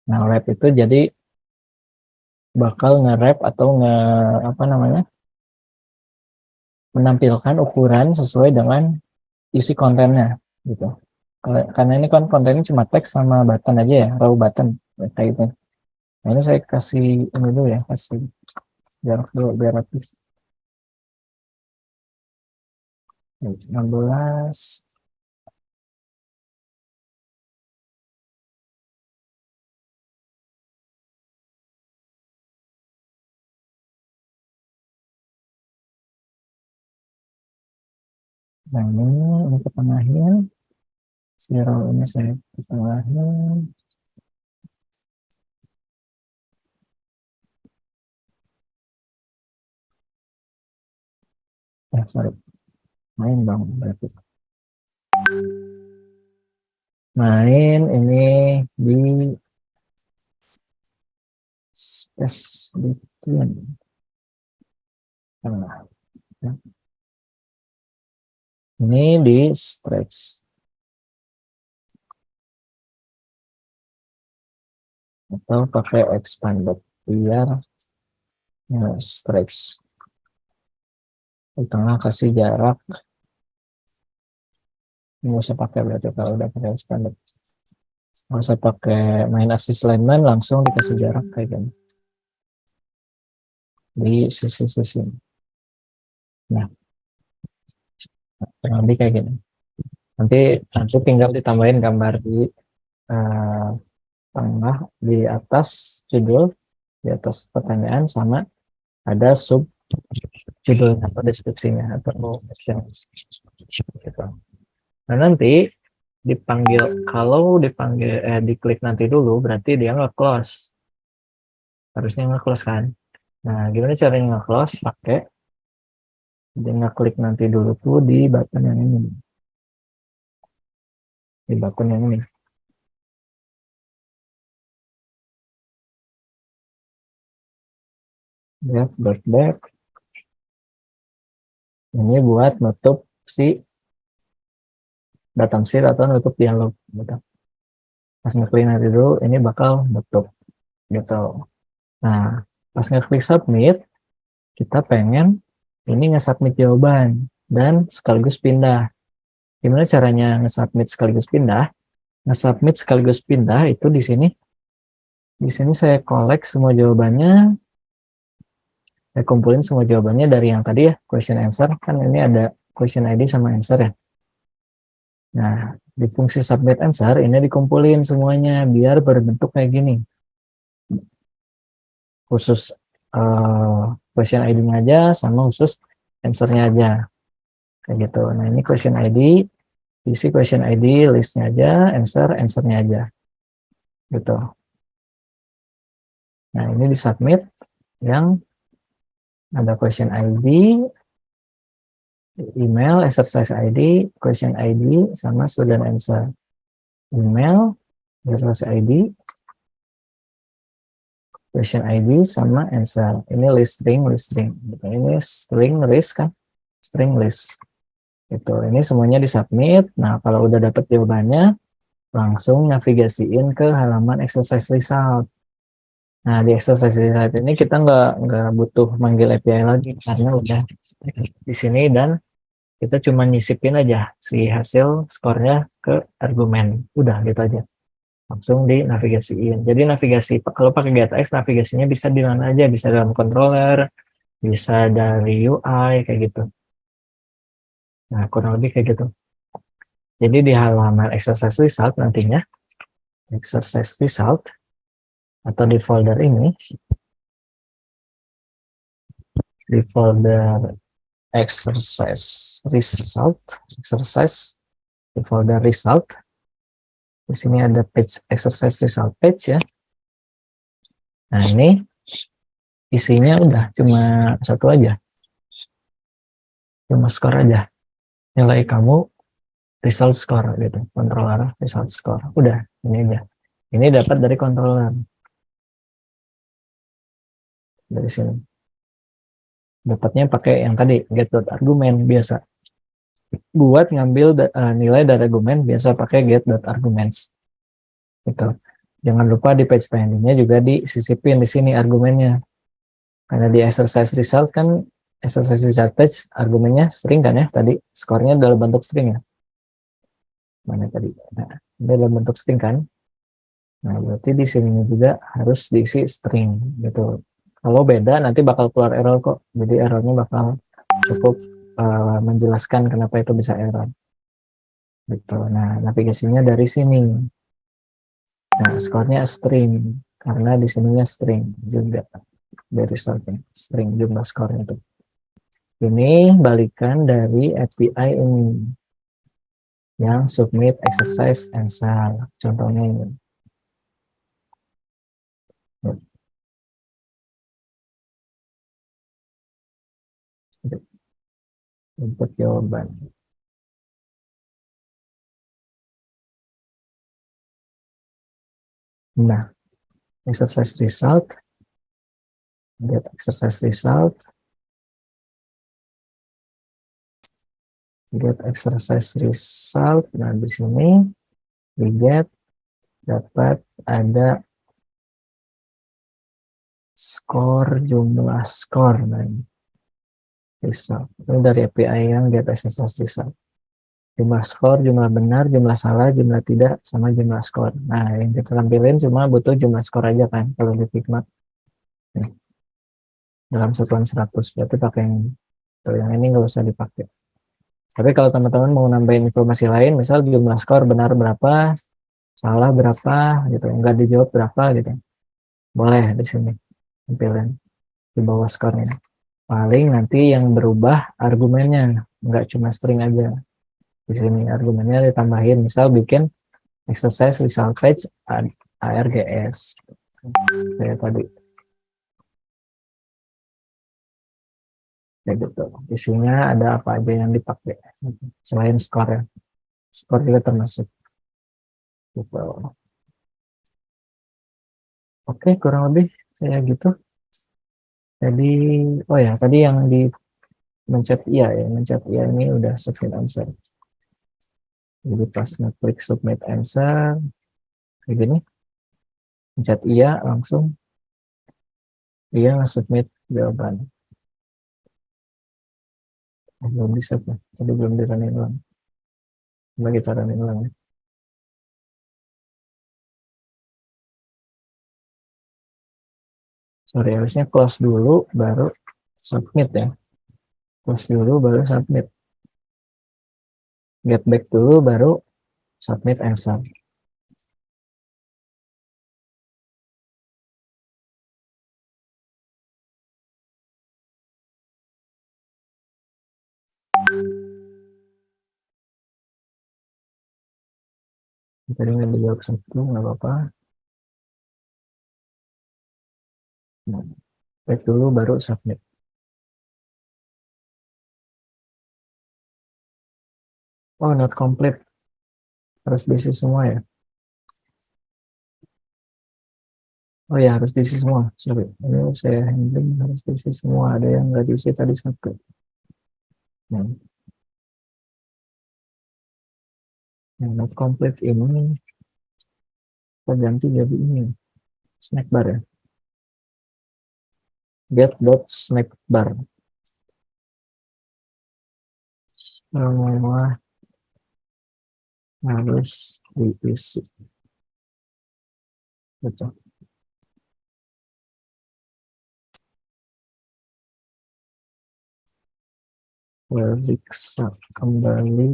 Speaker 1: Nah, wrap itu jadi bakal nge-wrap atau menampilkan ukuran sesuai dengan isi kontennya gitu. Karena ini kan kontennya cuma teks sama button aja ya, raw button kayak gitu. Nah, ini saya kasih ini dulu ya, kasih jarak dulu biar rapi. 16. Nah, ini ketengahin. Zero ini saya ketengahin. Sorry. Main dong berarti. Main ini di space between. Nah, ini di stretch. Atau pakai expanded biar stretch. Di tengah kasih jarak. Nggak usah pakai berarti kalau udah pakai expanded. Nggak usah pakai main assist alignment, langsung dikasih jarak kayak gini. Di sisi-sisi. Nah, nanti kayak gini. Nanti tinggal ditambahin gambar di tengah, di atas judul, di atas pertanyaan, sama ada sub judulnya atau deskripsinya atau caption gitu. Nah, nanti diklik nanti dulu berarti dia nge-close. Harusnya nge-close kan. Nah, gimana caranya nge-close? Pakai dia ngeklik nanti dulu tuh di button yang ini. Di button yang ini. back. Ini buat nutup si datum sheet atau nutup dialog gitu. Pas ngeklik nanti dulu, ini bakal nutup gitu. Nah, pas ngeklik submit, kita pengen ini nge-submit jawaban dan sekaligus pindah. Gimana caranya nge-submit sekaligus pindah? Nge-submit sekaligus pindah itu di sini. Di sini saya collect semua jawabannya, saya kumpulin semua jawabannya dari yang tadi ya, question answer. Kan ini ada question ID sama answer ya. Nah, di fungsi submit answer ini dikumpulin semuanya biar berbentuk kayak gini. Khusus question ID-nya aja sama khusus answer-nya aja. Kayak gitu. Nah, ini question ID, isi question ID, list-nya aja, answer-nya aja. Gitu. Nah, ini di submit yang ada question ID, email, exercise ID, question ID, sama student answer. Email, exercise ID, question ID, sama answer. Ini list string. Gitu. Ini string list kan, string list. Itu. Ini semuanya disubmit. Nah, kalau udah dapet jawabannya, langsung navigasiin ke halaman exercise result. Nah, di exercise result ini kita nggak butuh manggil API lagi karena udah di sini dan kita cuma nyisipin aja si hasil skornya ke argumen. Udah gitu aja. Langsung dinavigasiin. Jadi navigasi, kalau pakai GetX, navigasinya bisa di mana aja. Bisa dalam controller, bisa dari UI, kayak gitu. Nah, kurang lebih kayak gitu. Jadi di halaman exercise result nantinya, exercise result, atau di folder ini, di folder exercise result, di folder result, di sini ada page exercise result page ya. Nah, ini isinya udah cuma satu aja, cuma skor aja, nilai kamu result score gitu, controller result score, udah ini aja. Ini dapat dari controller dari sini, dapatnya pakai yang tadi get.argument. Biasa buat ngambil nilai dari argumen biasa pakai get.arguments gitu. Jangan lupa di page findingnya juga disisipin di sini argumennya, karena di exercise result kan, exercise result page argumennya string kan ya, tadi skornya dalam bentuk string ya, mana tadi, nah, ini dalam bentuk string kan. Nah, berarti di sini juga harus diisi string gitu. Kalau beda nanti bakal keluar error kok. Jadi errornya bakal cukup menjelaskan kenapa itu bisa error. Gitu. Nah, navigasinya dari sini. Nah, skornya string karena di sininya string juga dari startnya, string jumlah skornya itu. Ini balikan dari API ini yang submit exercise answer. Contohnya ini. Input jawaban. Nah, exercise result, get exercise result, get exercise result. Nah, di sini di get dapat ada skor, jumlah skor. Nah, result. Ini dari API yang get exercise result. Jumlah skor, jumlah benar, jumlah salah, jumlah tidak, sama jumlah skor. Nah, yang kita tampilin cuma butuh jumlah skor aja kan, kalau di Figma. Dalam satuan 100, berarti pakai yang ini nggak usah dipakai. Tapi kalau teman-teman mau nambahin informasi lain, misal jumlah skor benar berapa, salah berapa, gitu, nggak dijawab berapa, gitu, boleh di sini tampilin di bawah skornya. Paling nanti yang berubah argumennya, nggak cuma string aja. Di sini argumennya ditambahin, misal bikin exercise result page ARGS kayak tadi, kayak gitu. Isinya ada apa aja yang dipakai selain skor ya, skor juga termasuk gitu. Oke, kurang lebih saya gitu. Tadi, oh ya, tadi yang di mencet iya ya, mencet iya ini udah submit answer. Jadi pas ngeklik submit answer, kayak gini, mencet iya langsung, dia nge-submit jawaban. Belum bisa tuh, tadi belum di running ulang. Coba kita running ulang ya. Sorry, harusnya close dulu, baru submit ya. Close dulu, baru submit. Get back dulu, baru submit answer. Tadi nggak dijawab satu, nggak apa-apa. Nah, back dulu, baru submit. Oh, not complete. Harus diisi semua ya. Oh ya, harus diisi semua. Sorry, ini saya handling harus diisi semua. Ada yang nggak diisi tadi satu. Nah, yang not complete ini kita ganti jadi ini. Snack bar ya. Get dot snack bar. Semua harus diisi. Betul. Periksa kembali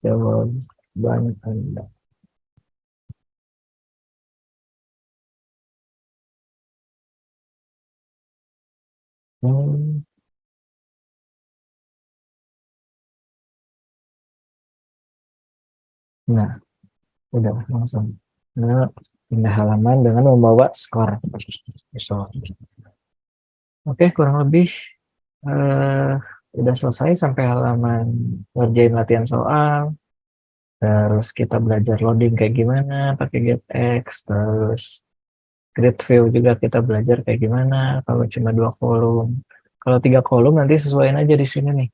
Speaker 1: jawaban Anda. Hmm, Nah, udah langsung. Nah, pindah halaman dengan membawa skor. Oke, kurang lebih eh, udah selesai sampai halaman ngerjain latihan soal. Terus kita belajar loading kayak gimana pakai GetX. Terus grid view juga kita belajar kayak gimana kalau cuma 2 kolom. Kalau 3 kolom nanti sesuaiin aja di sini nih.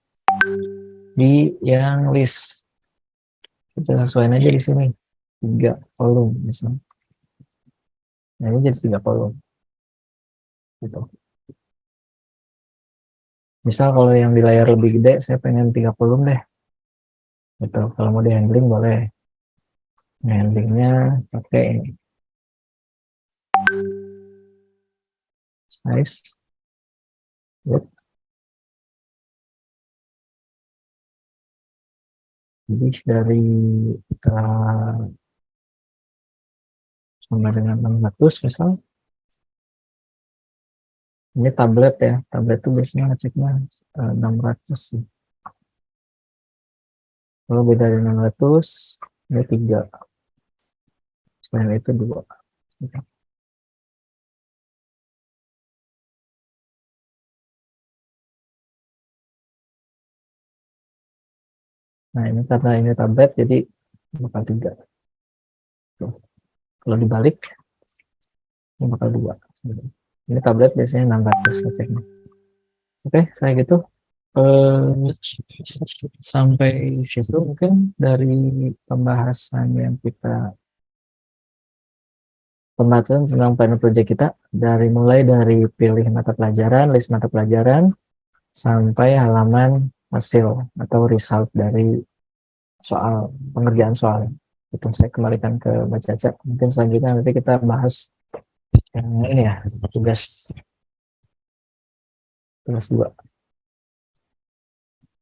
Speaker 1: Di yang list. Kita sesuaiin aja di sini. 3 kolom misalnya. Nah, ini jadi 3 kolom. Gitu. Misal kalau yang di layar lebih gede, saya pengen 3 kolom deh. Gitu. Kalau mau di handling boleh. Nah, handlingnya pakai ini. Size. Yep. Lebih dari sama dengan 600 misal. Ini tablet ya. Tablet itu biasanya ngeceknya 600 sih. Kalau beda dari 600, ini 3. Selain itu 2. Nah, ini karena ini tablet, jadi bakal 3. Tuh. Kalau dibalik, ini bakal 2. Ini tablet biasanya 600 ngeceknya. Oke, saya gitu. Sampai situ mungkin dari pembahasan yang kita pembahasan tentang panel project kita mulai dari pilih mata pelajaran, list mata pelajaran sampai halaman hasil atau result dari soal pengerjaan soal. Itu saya kembalikan ke Mbak Caca. Mungkin selanjutnya nanti kita bahas yang ini ya, tugas 2.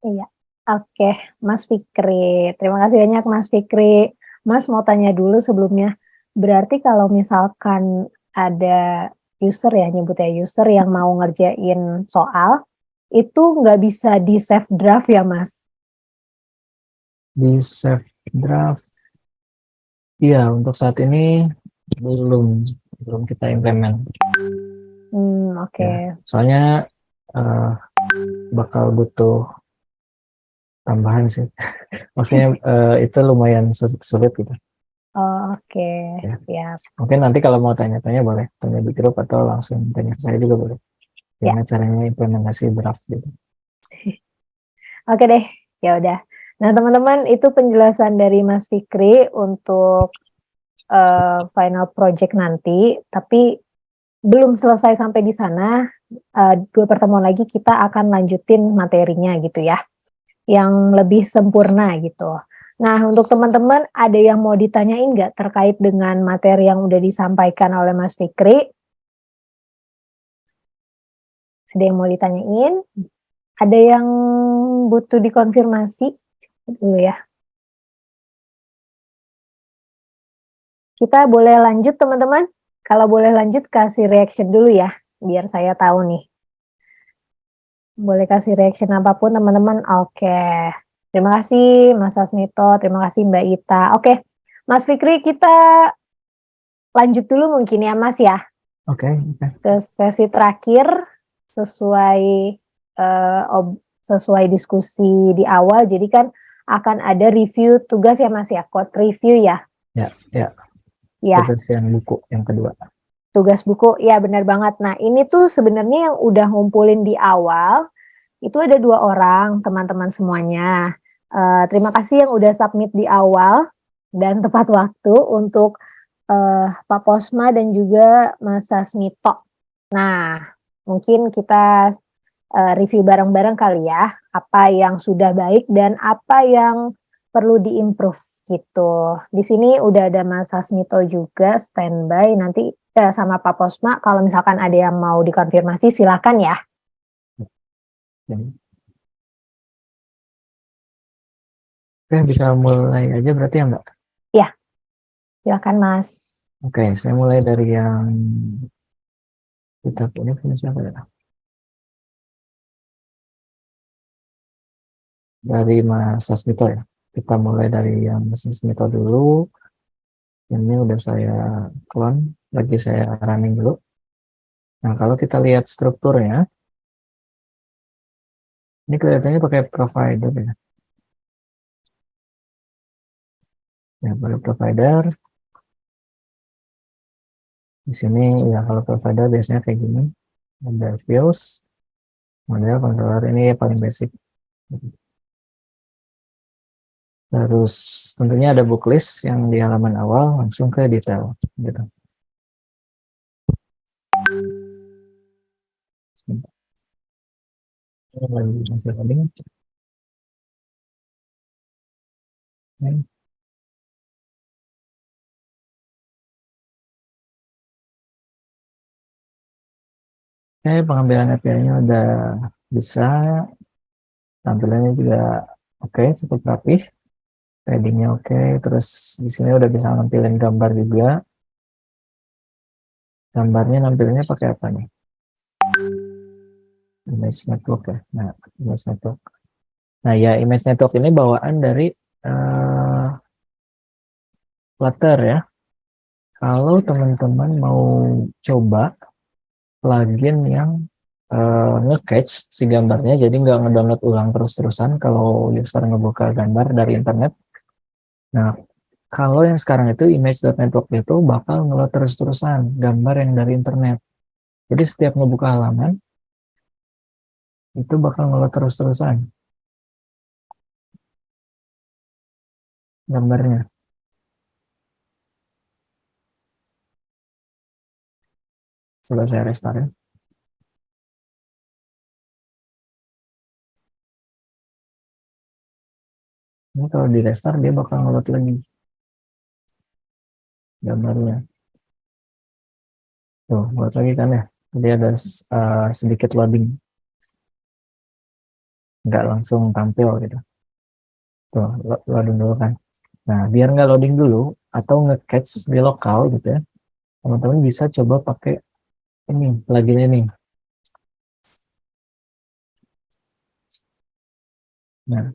Speaker 2: Iya. Oke, Mas Fikri. Terima kasih banyak Mas Fikri. Mas mau tanya dulu sebelumnya. Berarti kalau misalkan ada user ya, nyebutnya user yang mau ngerjain soal, itu nggak bisa di save draft ya Mas?
Speaker 1: Di save draft, iya untuk saat ini belum kita implement.
Speaker 2: Oke.
Speaker 1: Ya, soalnya eh, bakal butuh tambahan sih. Maksudnya itu lumayan sulit gitu.
Speaker 2: Oke,
Speaker 1: Ya.
Speaker 2: siap.
Speaker 1: Mungkin nanti kalau mau tanya-tanya boleh tanya di grup atau langsung tanya ke saya juga boleh. Gimana caranya implementasi draft gitu.
Speaker 2: Oke deh, ya udah. Nah, teman-teman, itu penjelasan dari Mas Fikri untuk final project nanti, tapi belum selesai sampai di sana. 2 pertemuan lagi kita akan lanjutin materinya gitu ya, yang lebih sempurna gitu. Nah, untuk teman-teman ada yang mau ditanyain nggak terkait dengan materi yang udah disampaikan oleh Mas Fikri? Ada yang mau ditanyain? Ada yang butuh dikonfirmasi dulu ya? Kita boleh lanjut teman-teman? Kalau boleh lanjut kasih reaction dulu ya, biar saya tahu nih. Boleh kasih reaction apapun teman-teman. Oke. Terima kasih Mas Asmito, terima kasih Mbak Ita. Oke, Mas Fikri kita lanjut dulu mungkin ya Mas ya.
Speaker 1: Oke.
Speaker 2: Ke sesi terakhir sesuai sesuai diskusi di awal. Jadi kan akan ada review tugas ya Mas ya, code review ya.
Speaker 1: Ya.
Speaker 2: Ya.
Speaker 1: Tugas yang buku yang kedua.
Speaker 2: Tugas buku, ya benar banget. Nah ini tuh sebenarnya yang udah ngumpulin di awal, itu ada 2 orang teman-teman semuanya. Terima kasih yang udah submit di awal dan tepat waktu untuk Pak Posma dan juga Mas Sasmito. Nah mungkin kita review bareng-bareng kali ya, apa yang sudah baik dan apa yang perlu diimprove gitu. Di sini udah ada Mas Sasmito juga standby, nanti sama Pak Posma kalau misalkan ada yang mau dikonfirmasi silakan ya.
Speaker 1: Oke, bisa mulai aja berarti ya Mbak?
Speaker 2: Ya, silakan Mas.
Speaker 1: Oke, saya mulai dari yang kita punya siapa ya? Dari Mas Sasmito ya. Kita mulai dari yang Mas Sasmito dulu. Ini udah saya clone, lagi saya running dulu. Nah, kalau kita lihat strukturnya, ini kelihatannya pakai provider ya. Ya, pakai provider. Di sini ya kalau provider biasanya kayak gini. Ada views, model controller ini paling basic. Terus tentunya ada book list yang di halaman awal langsung ke detail gitu. Sebentar. Ini lagi masih loading. Oke. Oke, pengambilan API-nya udah bisa, tampilannya juga oke, cukup rapi, shadingnya oke, terus di sini udah bisa nampilin gambar juga. Gambarnya nampilnya pakai apa nih? Image network ya. Nah, image network. Nah, ya image network ini bawaan dari Flutter ya. Kalau teman-teman mau coba plugin yang nge-catch si gambarnya, jadi nggak ngedownload ulang terus-terusan kalau user ngebuka gambar dari internet. Nah, kalau yang sekarang itu image.network itu bakal ngeload terus-terusan gambar yang dari internet. Jadi setiap ngebuka halaman, itu bakal ngeload terus-terusan gambarnya. Coba saya restart ya. Ini kalau di restart dia bakal ngeload lagi gambarnya. Tuh, buat lagi kan ya. Jadi ada sedikit loading. Nggak langsung tampil gitu. Tuh, loading dulu kan. Nah, biar nggak loading dulu atau nge-catch di lokal gitu ya, teman-teman bisa coba pakai ini, plugin ini. Nah,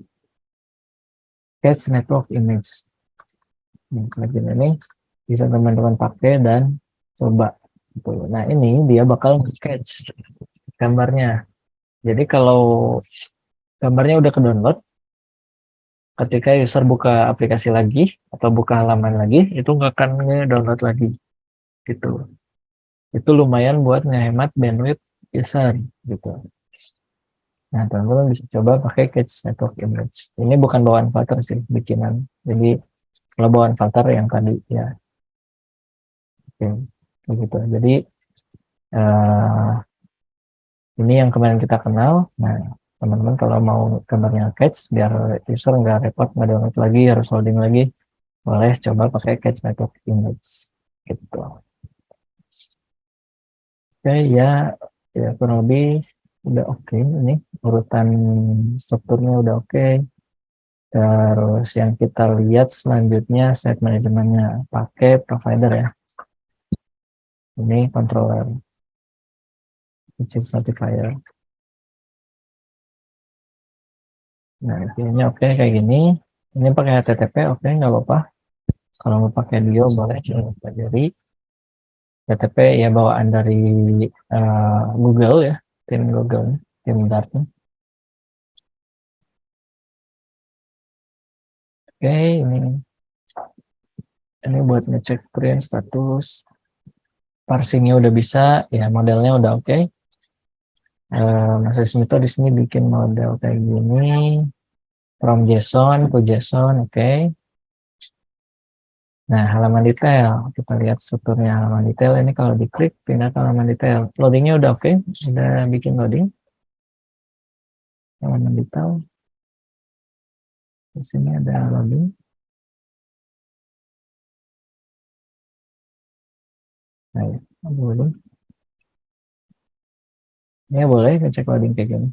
Speaker 1: catch network image. Nah, plugin ini bisa teman-teman pakai dan coba. Gitu. Nah, ini dia bakal nge-catch gambarnya. Jadi kalau gambarnya udah ke-download, ketika user buka aplikasi lagi atau buka halaman lagi, itu nggak akan nge-download lagi. Gitu. Itu lumayan buat ngehemat bandwidth user gitu. Nah, teman-teman bisa coba pakai Catch Network Image. Ini bukan bawaan Flutter sih, bikinan. Jadi, kalau bawaan Flutter yang tadi, ya. Oke, begitu. Jadi, eh, ini yang kemarin kita kenal. Nah, teman-teman kalau mau gambarnya Catch, biar user nggak repot, nggak download lagi, harus loading lagi, boleh coba pakai Catch Network Image. Gitu. Oke, ya kurang lebih udah oke ini. Urutan strukturnya udah oke. Terus yang kita lihat selanjutnya set manajemennya pakai provider ya. Ini controller, which is notifier. Nah, ini oke kayak gini. Ini pakai HTTP, oke nggak apa-apa. Kalau mau pakai Dio boleh kita pelajari. HTTP ya bawaan dari Google ya, tim Google, tim Dart. Oke, ini buat ngecek print status. Parsingnya udah bisa, ya modelnya udah oke. Mas Ismito di sini bikin model kayak gini. From JSON to JSON, oke. Nah, halaman detail. Kita lihat strukturnya halaman detail. Ini kalau diklik, pindah ke halaman detail. Loadingnya udah oke. Udah bikin loading. Halaman detail. Di sini ada loading. Nah, ya, loading. Ini boleh ngecek loading kayak gini.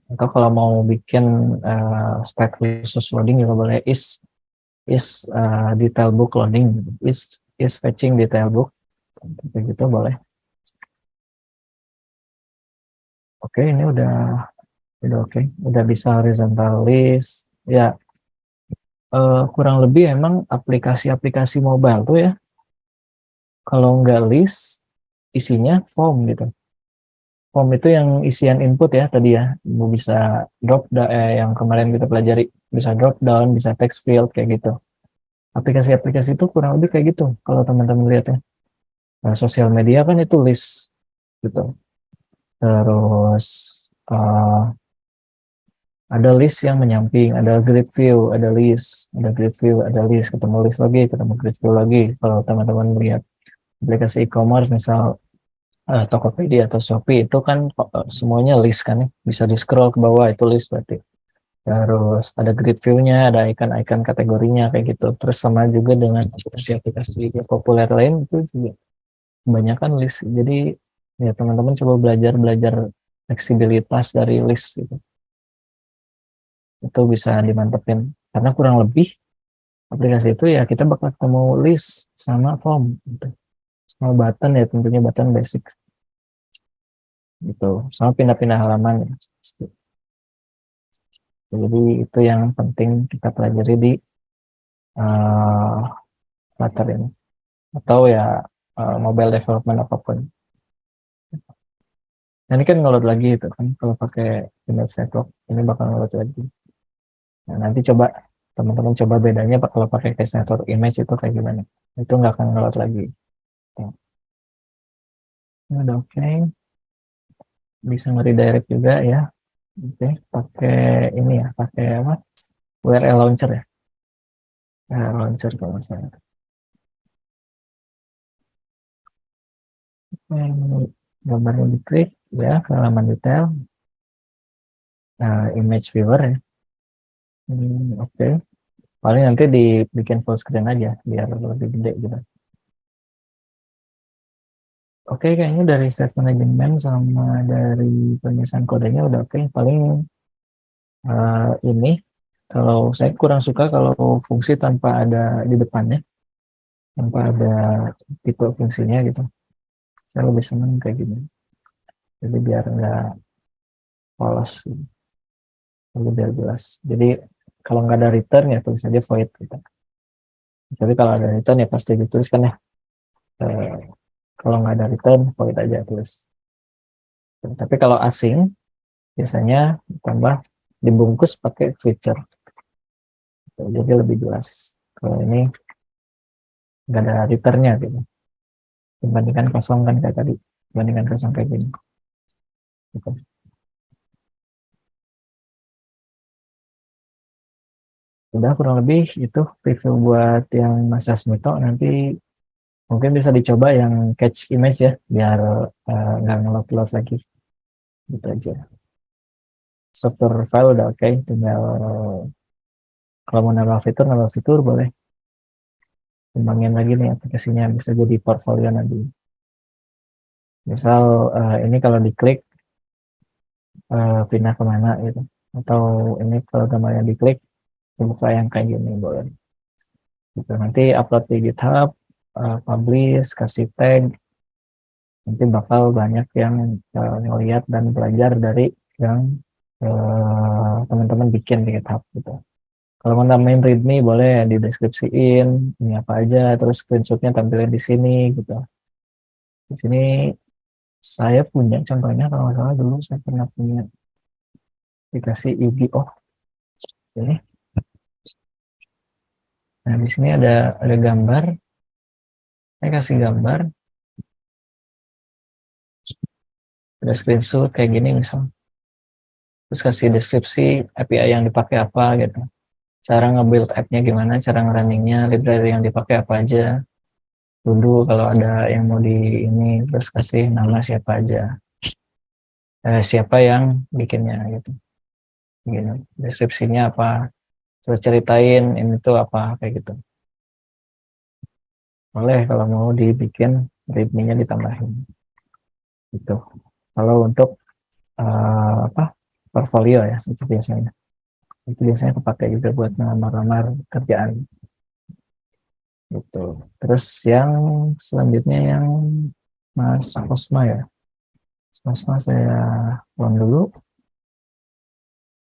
Speaker 1: Atau kalau mau bikin stack khusus loading juga boleh is detail book loading, is fetching detail book, kayak gitu boleh. Oke, ini udah oke, udah bisa horizontal list ya. Kurang lebih emang aplikasi-aplikasi mobile tuh ya, kalau nggak list isinya form gitu. Form itu yang isian input ya tadi ya, bisa yang kemarin kita pelajari, bisa drop down, bisa text field kayak gitu. Aplikasi-aplikasi itu kurang lebih kayak gitu kalau teman-teman lihat ya. Nah, sosial media kan itu list gitu. Terus uh, ada list yang menyamping, ada grid view, ada list, ada grid view, ada list, ketemu list lagi, ketemu grid view lagi. Kalau teman-teman melihat aplikasi e-commerce misal Tokopedia atau Shopee itu kan semuanya list kan ya, bisa di scroll ke bawah itu list berarti. Terus ada grid view-nya, ada icon-icon kategorinya kayak gitu. Terus sama juga dengan aplikasi-aplikasi populer lain itu juga kebanyakan list. Jadi ya teman-teman coba belajar fleksibilitas dari list gitu. Itu bisa dimantepin karena kurang lebih aplikasi itu ya kita bakal ketemu list sama form gitu. Sama button ya tentunya button basic gitu. Sama pindah-pindah halaman ya. Jadi itu yang penting kita pelajari di uh, Flutter ini atau ya mobile development apapun. Nah, ini kan ngeload lagi itu kan kalau pakai image network ini bakal ngeload lagi. Nah, nanti coba teman-teman coba bedanya kalau pakai case network image itu kayak gimana. Itu nggak akan ngeload lagi. Nah, ini udah oke. Bisa nge-redirect juga ya. Oke, pakai ini ya, pakai apa? URL launcher ya. Nah, launcher kalau misalnya. Gambarnya diklik ya ke halaman detail. Nah, image viewer ya. Oke. Paling nanti dibikin full screen aja biar lebih gede gitu. Oke, kayaknya dari set manajemen sama dari penulisan kodenya udah oke. Paling ini kalau saya kurang suka kalau fungsi tanpa ada di depannya, tanpa ada tipe fungsinya gitu. Saya lebih senang kayak gini. Jadi biar nggak polos, gitu. Lebih biar jelas. Jadi kalau nggak ada return ya tulis aja void gitu. Jadi kalau ada return ya pasti dituliskan ya. Eh, Kalau nggak ada return void aja tulis. Tapi kalau asing biasanya ditambah dibungkus pakai feature. Jadi lebih jelas. Kalau ini nggak ada returnnya gitu. Dibandingkan kosong kan kayak tadi. Dibandingkan kosong kayak gini. gitu. Udah kurang lebih itu review buat yang Mas Asmito. Nanti mungkin bisa dicoba yang catch image ya, biar nggak ngelot-lot lagi. Gitu aja. Software file udah oke, tinggal kalau mau nambah fitur boleh. Kembangin lagi nih aplikasinya, bisa jadi portfolio nanti. Misal ini kalau diklik pindah kemana gitu. Atau ini kalau gambarnya diklik buka yang kayak gini boleh. Gitu. Nanti upload di GitHub, publish, kasih tag, nanti bakal banyak yang ngeliat dan belajar dari yang teman-teman bikin di GitHub gitu. Kalau mau nambahin readme boleh di deskripsiin ini apa aja, terus screenshotnya tampilin di sini gitu. Di sini saya punya contohnya, kalau nggak salah dulu saya pernah punya aplikasi Yugi. Oh ini, nah di sini ada gambar, saya kasih gambar, ada screenshot kayak gini misal, terus kasih deskripsi API yang dipakai apa gitu, cara nge-build app-nya gimana, cara nge-runningnya, library yang dipakai apa aja dulu kalau ada yang mau di ini, terus kasih nama siapa aja, siapa yang bikinnya gitu, gini deskripsinya apa, terus ceritain ini tuh apa kayak gitu. Boleh kalau mau dibikin readme-nya ditambahin gitu. Kalau untuk apa portfolio ya itu biasanya kepake juga buat ngelamar-lamar kerjaan gitu. Terus yang selanjutnya yang Mas Osma ya, Mas Osma saya ulang dulu.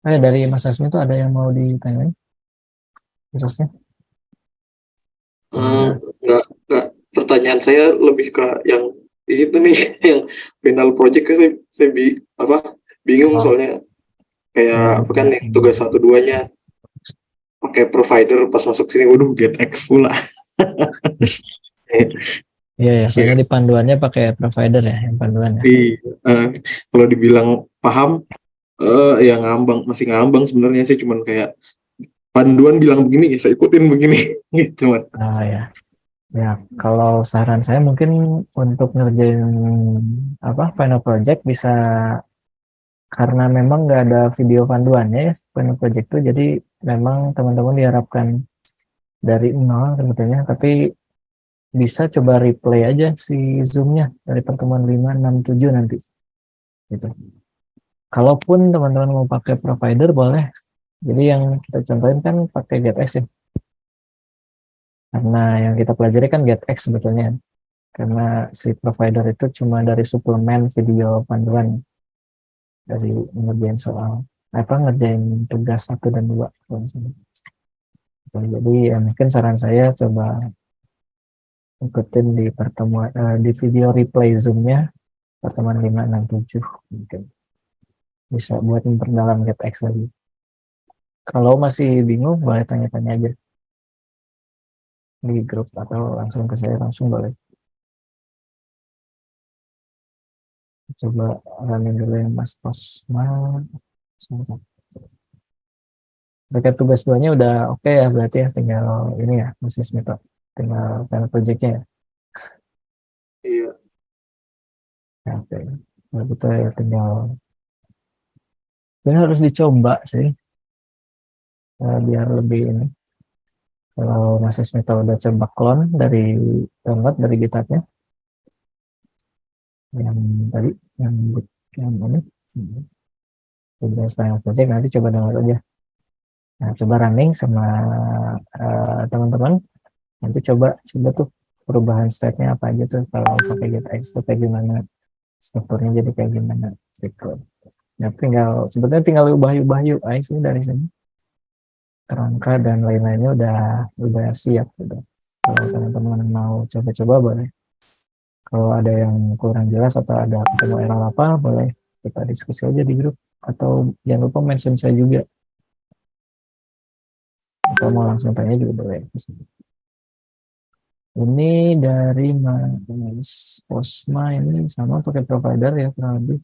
Speaker 1: Dari Mas Asmi itu ada yang mau ditanyain khususnya?
Speaker 4: Enggak, pertanyaan saya lebih ke yang di situ nih yang final project saya bingung
Speaker 1: Oh,
Speaker 4: soalnya kayak apa kan
Speaker 1: yang
Speaker 4: yang tugas satu duanya pakai provider pas masuk sini waduh GetX pula.
Speaker 1: iya ya, soalnya
Speaker 4: Ya,
Speaker 1: di panduannya pakai provider ya, yang panduan ya.
Speaker 4: kalau dibilang paham ya masih ngambang sebenarnya sih, cuman kayak panduan bilang begini ya saya ikutin begini gitu Mas.
Speaker 1: Ah ya, ya kalau saran saya mungkin untuk ngerjain apa final project bisa, karena memang nggak ada video panduannya ya final project itu, jadi memang teman-teman diharapkan dari nol sebetulnya, tapi bisa coba replay aja si Zoom-nya dari pertemuan 5, 6, 7 nanti gitu. Kalaupun teman-teman mau pakai provider boleh. Jadi yang kita contohin kan pakai GetX ya. Karena yang kita pelajari kan GetX sebetulnya. Karena si provider itu cuma dari suplemen video panduan dari ngerjain soal apa ngerjain tugas 1 dan 2. Jadi ya mungkin saran saya coba ikutin di pertemuan di video replay Zoom-nya pertemuan 5, 6, 7 mungkin bisa buat memperdalam GetX lagi. Kalau masih bingung boleh tanya-tanya aja di grup atau langsung ke saya langsung boleh. Coba running dulu yang Mas Posma. Terkait tugas duanya udah oke ya berarti ya, tinggal ini ya Mas Ismito, tinggal final projectnya ya.
Speaker 4: Iya.
Speaker 1: Ya, oke. Nah, gitu ya tinggal ini harus dicoba sih biar lebih ini. Kalau Mas Ismito udah coba clone dari download dari GitHub-nya yang tadi yang yang ini tugas final project, nanti coba download aja. Nah, coba running sama teman-teman. Nanti coba tuh perubahan state-nya apa aja tuh kalau pakai GetX tuh kayak gimana, strukturnya jadi kayak gimana gitu. Ya, sebetulnya tinggal ubah-ubah UI sih dari sini. Kerangka dan lain-lainnya udah siap gitu. Kalau teman-teman mau coba-coba boleh. Kalau ada yang kurang jelas atau ada ketemu error apa, boleh kita diskusi aja di grup. Atau jangan lupa mention saya juga. Atau mau langsung tanya juga boleh. Ini dari Mas Osma ini sama pakai provider ya kurang lebih.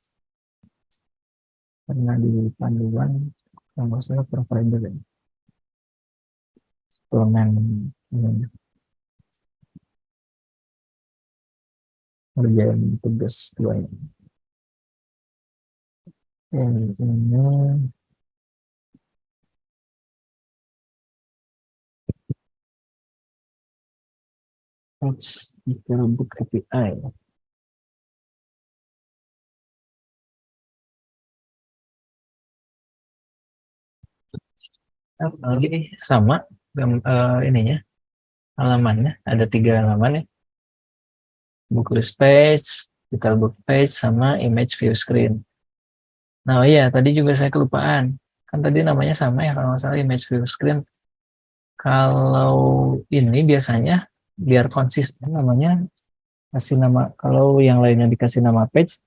Speaker 1: karena di panduan yang masalah provider ya. Suplemen ini kerjaan tugas dua ini. Yang ini book KPI. Lagi sama ininya halamannya ada 3 halaman ya, book list page, detail book page, sama image view screen. Nah iya tadi juga saya kelupaan, kan tadi namanya sama ya kalau nggak salah, image view screen. Kalau ini biasanya biar konsisten namanya kasih nama, kalau yang lainnya dikasih nama page,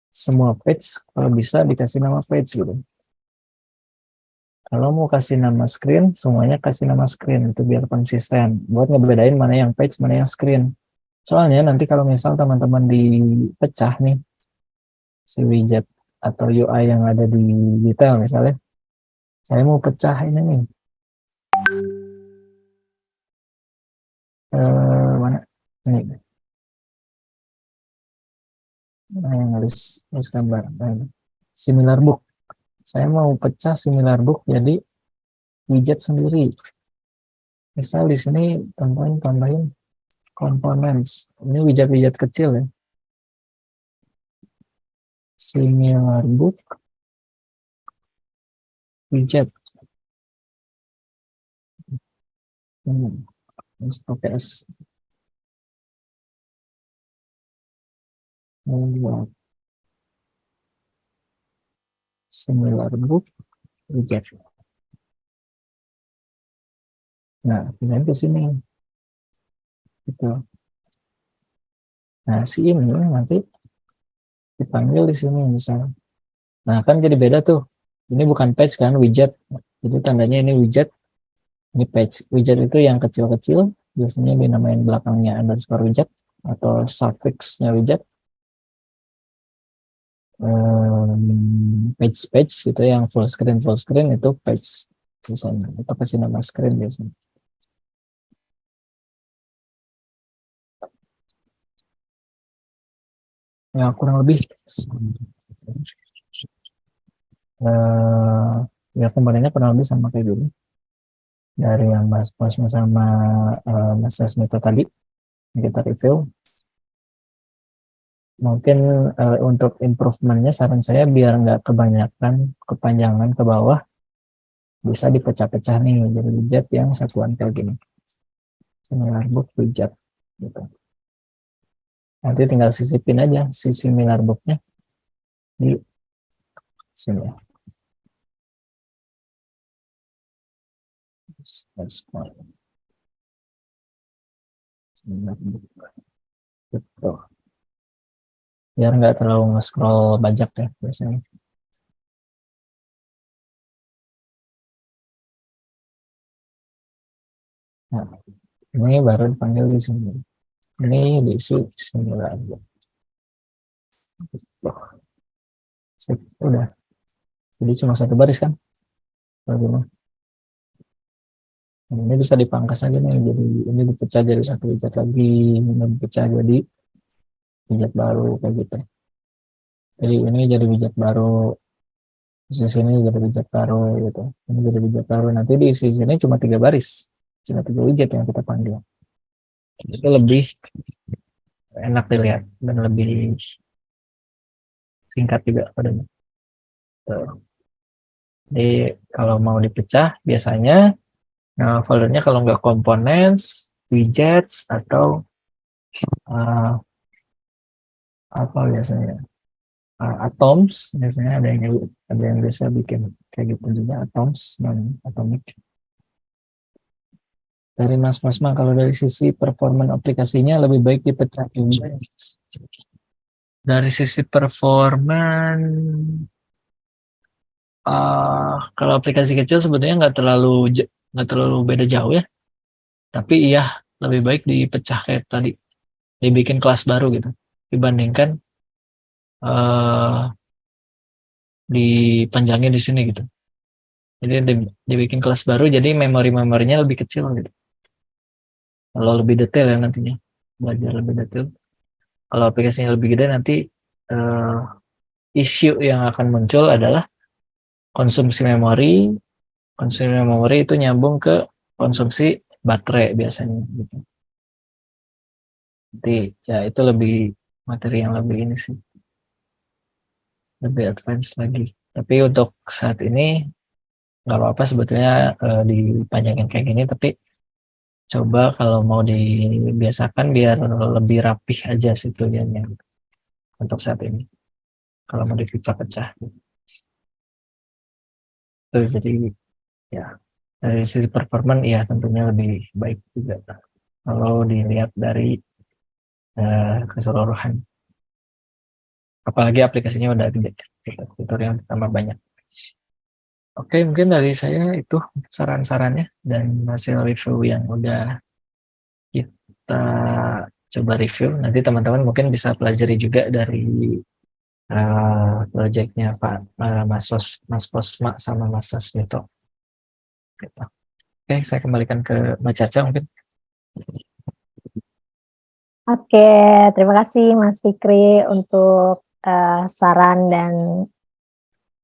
Speaker 1: semua page kalau bisa dikasih nama page gitu. Kalau mau kasih nama screen, semuanya kasih nama screen, itu biar konsisten. Buat ngebedain mana yang page, mana yang screen. Soalnya nanti kalau misal teman-teman dipecah nih, si widget atau UI yang ada di detail misalnya, saya mau pecah ini nih. Mana? Ini. Nah, yang harus gambar. Nah, similar book. Saya mau pecah similar book jadi widget sendiri. Misal di sini tambahin components. Ini widget-widget kecil ya. Similar book widget. Pakai S. Membuat similar book widget. Nah, pindahin ke sini. Gitu. Nah, si ini nanti dipanggil di sini misalnya. Nah, kan jadi beda tuh. Ini bukan page kan, widget. Jadi tandanya ini widget, ini page. Widget itu yang kecil-kecil, biasanya dinamain belakangnya underscore widget atau suffixnya widget. Page gitu yang full screen itu page misalnya. Itu kasih nama screen biasanya. Ya kurang lebih ya kemarinnya kurang lebih sama kayak dulu dari yang bahas sama Mas Smito tadi yang kita review. Mungkin untuk improvementnya saran saya biar nggak kepanjangan ke bawah, bisa dipecah-pecah nih jadi widget yang satuan kayak gini, similar book widget gitu. Nanti tinggal sisipin aja si similar booknya di sini ya. Gitu. Biar nggak terlalu nge-scroll bajak ya biasanya. Nah, ini baru dipanggil di sini. Ini diisi sini lagi. Udah. Jadi cuma satu baris kan? Bagaimana? Nah, ini bisa dipangkas aja nih. Jadi ini dipecah jadi satu widget lagi. Ini dipecah jadi widget baru kayak gitu. Jadi ini jadi widget baru. Di sini jadi widget baru gitu. Ini jadi widget baru. Nanti diisi sini cuma 3 baris. Cuma 3 widget yang kita panggil. Itu lebih enak dilihat dan lebih singkat juga padanya. Jadi kalau mau dipecah biasanya foldernya kalau nggak components, widgets atau apa biasanya atoms, biasanya ada yang bisa bikin kayak gitu juga, atoms dan atomic. Dari Mas Masma, kalau dari sisi performa aplikasinya lebih baik dipecah juga. Dari sisi performa kalau aplikasi kecil sebenarnya nggak terlalu beda jauh ya. Tapi iya lebih baik dipecah kayak tadi, dibikin kelas baru gitu dibandingkan dipanjangin di sini gitu. Jadi dibikin kelas baru, jadi memorinya lebih kecil gitu. Kalau lebih detail ya nantinya, belajar lebih detail. Kalau aplikasinya lebih gede nanti eh, isu yang akan muncul adalah konsumsi memori. Konsumsi memori itu nyambung ke konsumsi baterai biasanya gitu. Jadi ya itu lebih materi yang lebih ini sih, lebih advance lagi. Tapi untuk saat ini nggak apa-apa sebetulnya dipanjangin kayak gini, tapi coba kalau mau dibiasakan biar lebih rapih aja sih tujuannya untuk saat ini. Kalau mau dipecah-pecah. Tuh, jadi ya dari sisi performan ya tentunya lebih baik juga kalau dilihat dari keseluruhan. Apalagi aplikasinya udah gede, fitur yang tambah banyak. Oke, mungkin dari saya itu saran-sarannya dan hasil review yang udah kita coba review. Nanti teman-teman mungkin bisa pelajari juga dari proyeknya Pak Mas Posma sama Mas Sasmito. Gitu. Oke, saya kembalikan ke Mbak Caca mungkin.
Speaker 2: Oke, terima kasih Mas Fikri untuk saran dan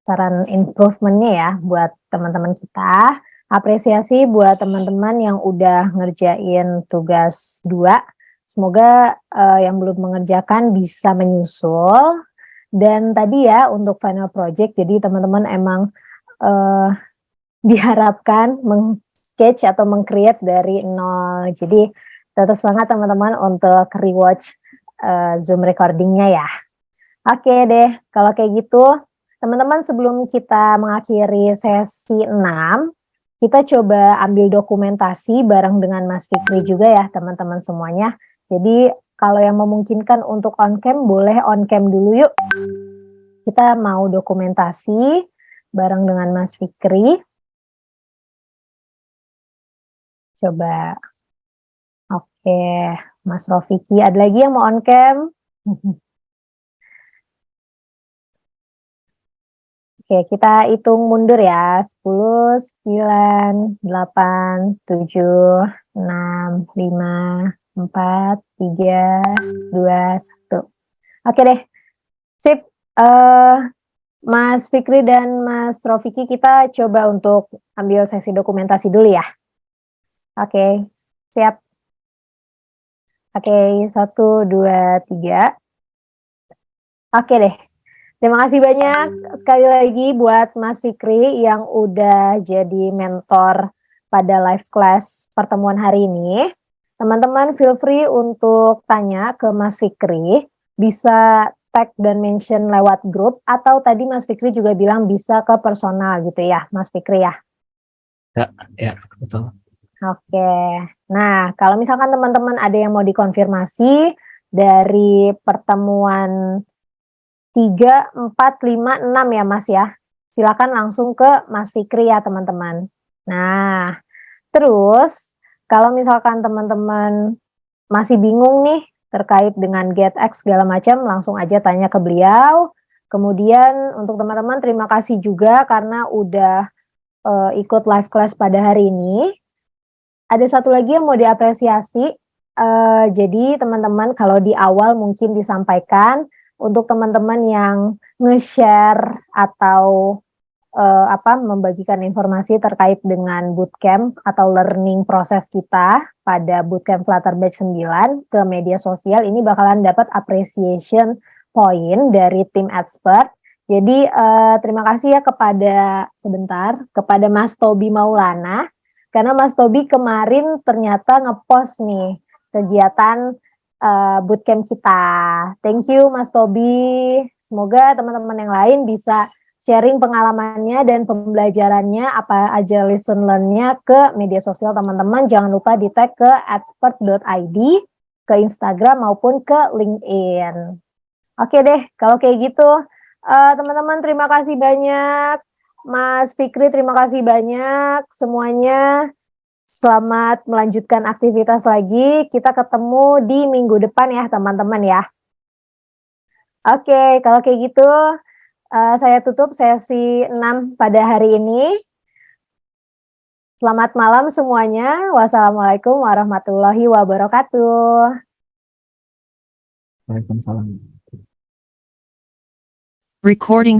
Speaker 2: saran improvementnya ya buat teman-teman kita. Apresiasi buat teman-teman yang udah ngerjain tugas 2. Semoga yang belum mengerjakan bisa menyusul. Dan tadi ya untuk final project, jadi teman-teman emang diharapkan meng-sketch atau meng-create dari nol. Jadi tetap semangat teman-teman untuk rewatch Zoom recordingnya ya. Oke deh, kalau kayak gitu teman-teman sebelum kita mengakhiri sesi 6, kita coba ambil dokumentasi bareng dengan Mas Fikri juga ya teman-teman semuanya. Jadi kalau yang memungkinkan untuk on cam boleh on cam dulu yuk. Kita mau dokumentasi bareng dengan Mas Fikri. Coba. Oke, Mas Rofiki, ada lagi yang mau on cam? Oke, kita hitung mundur ya. 10, 9, 8, 7, 6, 5, 4, 3, 2, 1. Oke deh. Sip. Mas Fikri dan Mas Rofiki, kita coba untuk ambil sesi dokumentasi dulu ya. Oke, siap. Oke, 1, 2, 3. Oke deh. Terima kasih banyak sekali lagi buat Mas Fikri yang udah jadi mentor pada live class pertemuan hari ini. Teman-teman feel free untuk tanya ke Mas Fikri, bisa tag dan mention lewat grup, atau tadi Mas Fikri juga bilang bisa ke personal gitu ya, Mas Fikri ya?
Speaker 1: Ya, betul.
Speaker 2: Oke, nah kalau misalkan teman-teman ada yang mau dikonfirmasi dari pertemuan 3, 4, 5, 6 ya Mas ya. Silakan langsung ke Mas Fikri ya teman-teman. Nah, terus kalau misalkan teman-teman masih bingung nih terkait dengan GetX segala macam, langsung aja tanya ke beliau. Kemudian untuk teman-teman terima kasih juga karena udah ikut live class pada hari ini. Ada satu lagi yang mau diapresiasi. Jadi teman-teman kalau di awal mungkin disampaikan untuk teman-teman yang nge-share atau membagikan informasi terkait dengan bootcamp atau learning proses kita pada bootcamp Flutter Batch 9 ke media sosial, ini bakalan dapat appreciation point dari tim expert. Jadi terima kasih ya kepada Mas Tobi Maulana, karena Mas Tobi kemarin ternyata ngepost nih kegiatan bootcamp kita. Thank you Mas Tobi. Semoga teman-teman yang lain bisa sharing pengalamannya dan pembelajarannya, apa aja lesson learn-nya ke media sosial teman-teman. Jangan lupa di tag ke expert.id, ke Instagram maupun ke LinkedIn. Oke deh, kalau kayak gitu teman-teman terima kasih banyak. Mas Fikri terima kasih banyak semuanya. Selamat melanjutkan aktivitas lagi. Kita ketemu di minggu depan ya teman-teman ya. Oke, kalau kayak gitu Saya tutup sesi 6 pada hari ini. Selamat malam semuanya. Wassalamualaikum warahmatullahi wabarakatuh.
Speaker 1: Waalaikumsalam.
Speaker 3: Recording